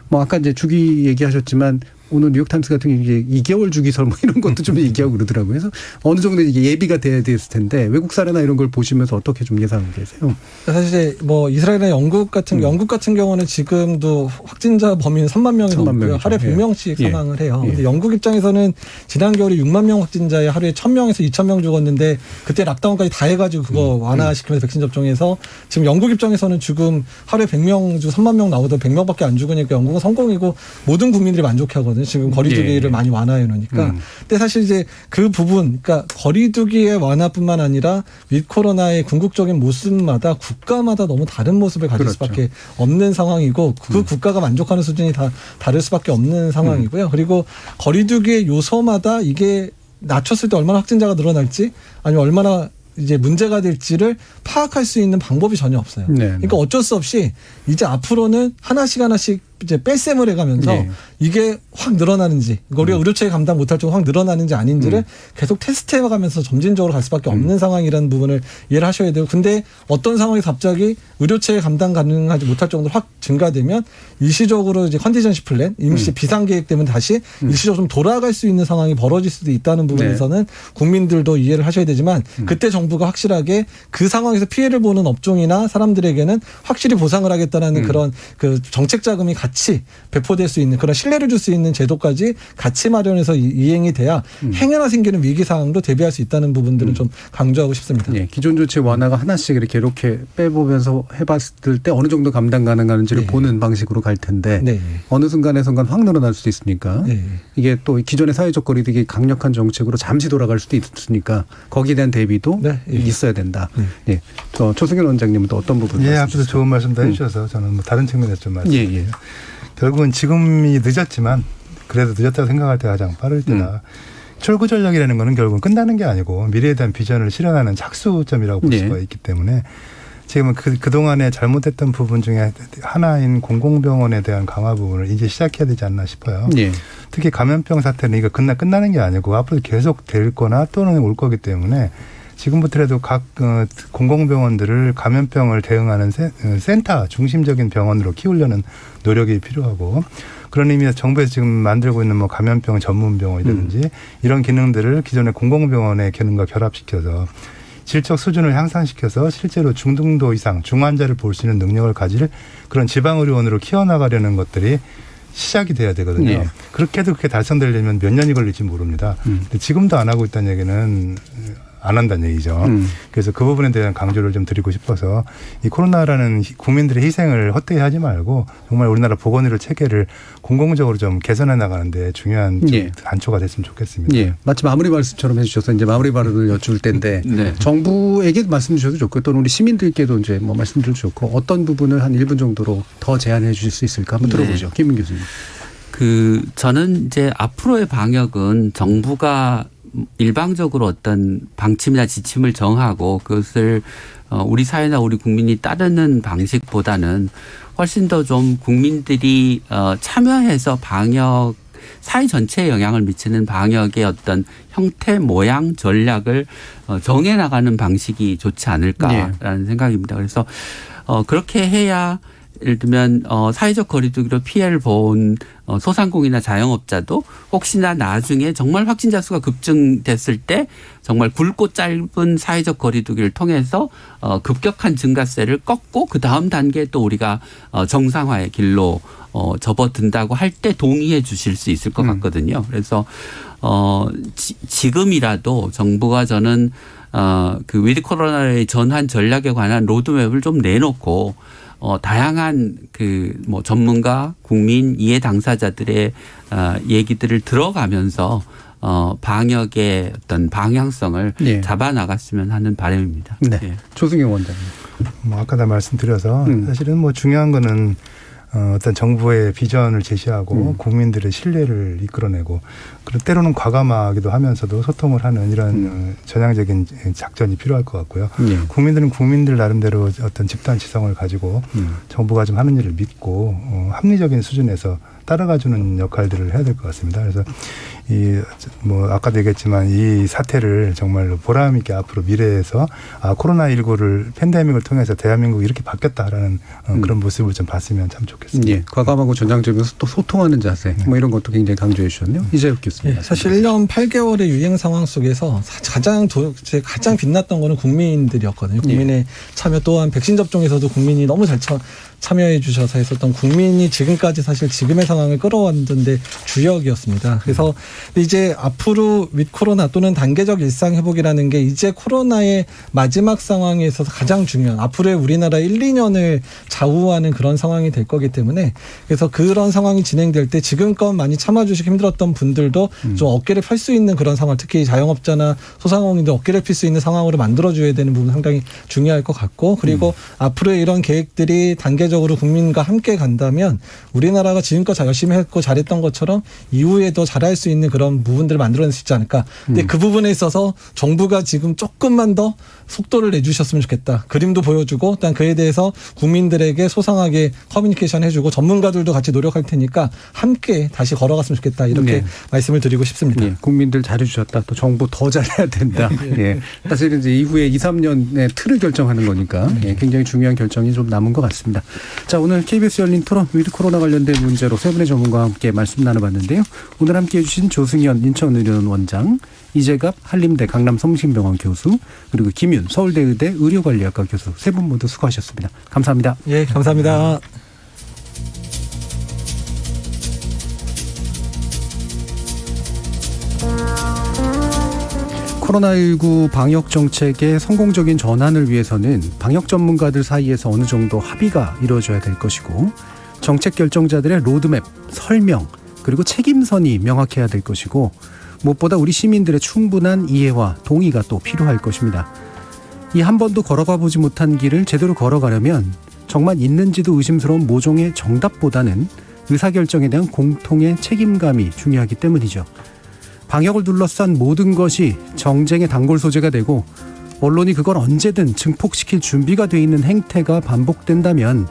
뭐 아까 이제 주기 얘기하셨지만 오늘 뉴욕타임스 같은 게 2개월 주기설 뭐 이런 것도 좀 얘기하고 그러더라고요. 그래서 어느 정도 이게 예비가 돼야 됐을 텐데 외국 사례나 이런 걸 보시면서 어떻게 좀 예상을 계세요? 사실 뭐 이스라엘이나 영국 같은 경우는 지금도 확진자 범위는 3만 명이 넘고요. 하루에 100명씩 사망을 해요. 근데 영국 입장에서는 지난 겨울에 6만 명 확진자에 하루에 1,000명에서 2,000명 죽었는데 그때 락다운까지 다 해가지고 그거 완화시키면서 백신 접종해서 지금 영국 입장에서는 지금 하루에 100명 중 3만 명 나오다 100명밖에 안 죽으니까 영국은 성공이고 모든 국민들이 만족해하거든요. 지금 거리두기를 많이 완화해 놓으니까. 근데 사실 이제 그 부분, 그러니까 거리두기의 완화뿐만 아니라 위드 코로나의 궁극적인 모습마다 국가마다 너무 다른 모습을 가질 수밖에 없는 상황이고 그 국가가 만족하는 수준이 다 다를 수밖에 없는 상황이고요. 그리고 거리두기의 요소마다 이게 낮췄을 때 얼마나 확진자가 늘어날지 아니면 얼마나 이제 문제가 될지를 파악할 수 있는 방법이 전혀 없어요. 그러니까 어쩔 수 없이 이제 앞으로는 하나씩 이제 뺄셈을 해가면서 이게 확 늘어나는지 우리가 의료체계 감당 못할 정도로 확 늘어나는지 아닌지를 계속 테스트해가면서 점진적으로 갈 수밖에 없는 상황이라는 부분을 이해를 하셔야 되고 근데 어떤 상황에서 갑자기 의료체계 감당 가능하지 못할 정도로 확 증가되면 일시적으로 이제 컨디전시 플랜 임시 비상계획 때문에 다시 일시적으로 좀 돌아갈 수 있는 상황이 벌어질 수도 있다는 부분에서는 국민들도 이해를 하셔야 되지만 그때 정부가 확실하게 그 상황에서 피해를 보는 업종이나 사람들에게는 확실히 보상을 하겠다는 그런 그 정책 자금이 같이 배포될 수 있는 그런 신뢰를 줄 수 있는 제도까지 같이 마련해서 이행이 돼야 행여나 생기는 위기 상황도 대비할 수 있다는 부분들은 좀 강조하고 싶습니다. 기존 조치 완화가 하나씩 이렇게 빼보면서 해봤을 때 어느 정도 감당 가능한지를 보는 방식으로 갈 텐데 어느 순간 확 늘어날 수도 있으니까 이게 또 기존의 사회적 거리두기 강력한 정책으로 잠시 돌아갈 수도 있으니까 거기에 대한 대비도 있어야 된다. 초승현 원장님은 또 어떤 부분을 앞서서 좋은 말씀 다 해주셔서 저는 뭐 다른 측면에서 좀 말씀드릴게요. 결국은 지금이 늦었지만 그래도 늦었다고 생각할 때 가장 빠를 때다. 철구 전략이라는 거는 결국은 끝나는 게 아니고 미래에 대한 비전을 실현하는 착수점이라고 볼 수가 있기 때문에 지금은 그동안에 잘못했던 부분 중에 하나인 공공병원에 대한 강화 부분을 이제 시작해야 되지 않나 싶어요. 예. 특히 감염병 사태는 이거 끝나는 게 아니고 앞으로 계속 될 거나 또는 올 거기 때문에 지금부터라도 각 공공병원들을 감염병을 대응하는 센터 중심적인 병원으로 키우려는 노력이 필요하고, 그런 의미에서 정부에서 지금 만들고 있는 뭐 감염병 전문 병원이라든지 이런 기능들을 기존의 공공병원의 기능과 결합시켜서 질적 수준을 향상시켜서 실제로 중등도 이상 중환자를 볼 수 있는 능력을 가질 그런 지방의료원으로 키워나가려는 것들이 시작이 돼야 되거든요. 예. 그렇게 해도 그게 달성되려면 몇 년이 걸릴지 모릅니다. 근데 지금도 안 하고 있다는 얘기는 안 한다는 얘기죠. 그래서 그 부분에 대한 강조를 좀 드리고 싶어서 이 코로나라는 국민들의 희생을 헛되이 하지 말고 정말 우리나라 보건의료 체계를 공공적으로 좀 개선해 나가는데 중요한 단초가 됐으면 좋겠습니다. 예. 마치 마무리 말씀처럼 해주셔서 이제 마무리 발언을 여쭐 텐데 네. 정부에게 말씀 주셔도 좋고 또는 우리 시민들께도 이제 뭐 말씀드려도 좋고 어떤 부분을 한 1분 정도로 더 제안해 주실 수 있을까 한번 들어보죠. 김민 교수님. 저는 이제 앞으로의 방역은 정부가 일방적으로 어떤 방침이나 지침을 정하고 그것을 우리 사회나 우리 국민이 따르는 방식보다는 훨씬 더 좀 국민들이 참여해서 방역 사회 전체에 영향을 미치는 방역의 어떤 형태, 모양, 전략을 정해 나가는 방식이 좋지 않을까라는 생각입니다. 그래서 그렇게 해야 예를 들면 사회적 거리두기로 피해를 본 소상공인이나 자영업자도 혹시나 나중에 정말 확진자 수가 급증됐을 때 정말 굵고 짧은 사회적 거리두기를 통해서 급격한 증가세를 꺾고 그 다음 단계에 또 우리가 정상화의 길로 접어든다고 할 때 동의해 주실 수 있을 것 같거든요. 그래서 지금이라도 정부가 저는 그 위드 코로나의 전환 전략에 관한 로드맵을 좀 내놓고 다양한 뭐 전문가, 국민, 이해 당사자들의 얘기들을 들어가면서 방역의 어떤 방향성을 잡아 나갔으면 하는 바람입니다. 네. 예. 조승용 원장님. 뭐 아까 다 말씀드려서 사실은 뭐 중요한 거는 어떤 정부의 비전을 제시하고 국민들의 신뢰를 이끌어내고 그리고 때로는 과감하기도 하면서도 소통을 하는 이런 전향적인 작전이 필요할 것 같고요. 국민들은 국민들 나름대로 어떤 집단 지성을 가지고 정부가 좀 하는 일을 믿고 합리적인 수준에서 따라가주는 역할들을 해야 될 것 같습니다. 그래서 뭐 아까도 얘기했지만 이 사태를 정말로 보람 있게 앞으로 미래에서 코로나19를 팬데믹을 통해서 대한민국이 이렇게 바뀌었다라는 그런 모습을 좀 봤으면 참 좋겠습니다. 예, 과감하고 전향적이면서 또 소통하는 자세 뭐 이런 것도 굉장히 강조해 주셨네요. 이재욱 교수님. 예, 사실 1년 8개월의 유행 상황 속에서 가장 빛났던 거는 국민들이었거든요. 국민의 참여 또한 백신 접종에서도 국민이 너무 잘 참여해 주셔서 했었던 국민이 지금까지 사실 지금의 상황을 끌어왔는데 주역이었습니다. 그래서 이제 앞으로 윗 코로나 또는 단계적 일상 회복이라는 게 이제 코로나의 마지막 상황에 있어서 가장 중요한 앞으로의 우리나라 1, 2년을 좌우하는 그런 상황이 될 거기 때문에 그래서 그런 상황이 진행될 때 지금껏 많이 참아주시기 힘들었던 분들도 좀 어깨를 펼 수 있는 그런 상황, 특히 자영업자나 소상공인들 어깨를 펼 수 있는 상황으로 만들어줘야 되는 부분 상당히 중요할 것 같고 그리고 앞으로의 이런 계획들이 단계적으로 국민과 함께 간다면 우리나라가 지금껏 열심히 했고 잘했던 것처럼 이후에도 잘할 수 있는 그런 부분들을 만들어낼 수 있지 않을까. 근데 그 부분에 있어서 정부가 지금 조금만 더 속도를 내주셨으면 좋겠다. 그림도 보여주고 일단 그에 대해서 국민들에게 소상하게 커뮤니케이션 해주고 전문가들도 같이 노력할 테니까 함께 다시 걸어갔으면 좋겠다. 이렇게 말씀을 드리고 싶습니다. 예, 국민들 잘해주셨다. 또 정부 더 잘해야 된다. 예. 사실은 이제 이후에 2, 3년의 틀을 결정하는 거니까 굉장히 중요한 결정이 좀 남은 것 같습니다. 자, 오늘 KBS 열린 토론 위드 코로나 관련된 문제로 세 분의 전문가와 함께 말씀 나눠봤는데요. 오늘 함께해 주신 조승현 인천의료원 원장, 이재갑 한림대 강남성심병원 교수, 그리고 김윤 서울대의대 의료관리학과 교수 세 분 모두 수고하셨습니다. 감사합니다. 예, 감사합니다. 코로나19 방역 정책의 성공적인 전환을 위해서는 방역 전문가들 사이에서 어느 정도 합의가 이루어져야 될 것이고 정책 결정자들의 로드맵, 설명, 그리고 책임선이 명확해야 될 것이고 무엇보다 우리 시민들의 충분한 이해와 동의가 또 필요할 것입니다. 이 한 번도 걸어가 보지 못한 길을 제대로 걸어가려면 정말 있는지도 의심스러운 모종의 정답보다는 의사결정에 대한 공통의 책임감이 중요하기 때문이죠. 방역을 둘러싼 모든 것이 정쟁의 단골 소재가 되고 언론이 그걸 언제든 증폭시킬 준비가 돼 있는 행태가 반복된다면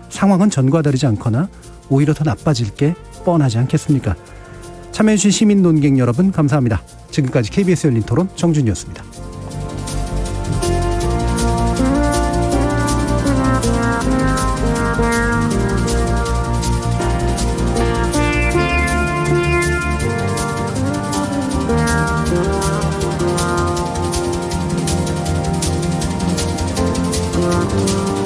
상황은 전과 다르지 않거나 오히려 더 나빠질 게 뻔하지 않겠습니까? 참여해주신 시민 논객 여러분 감사합니다. 지금까지 KBS 열린 토론 정준이었습니다. Thank you.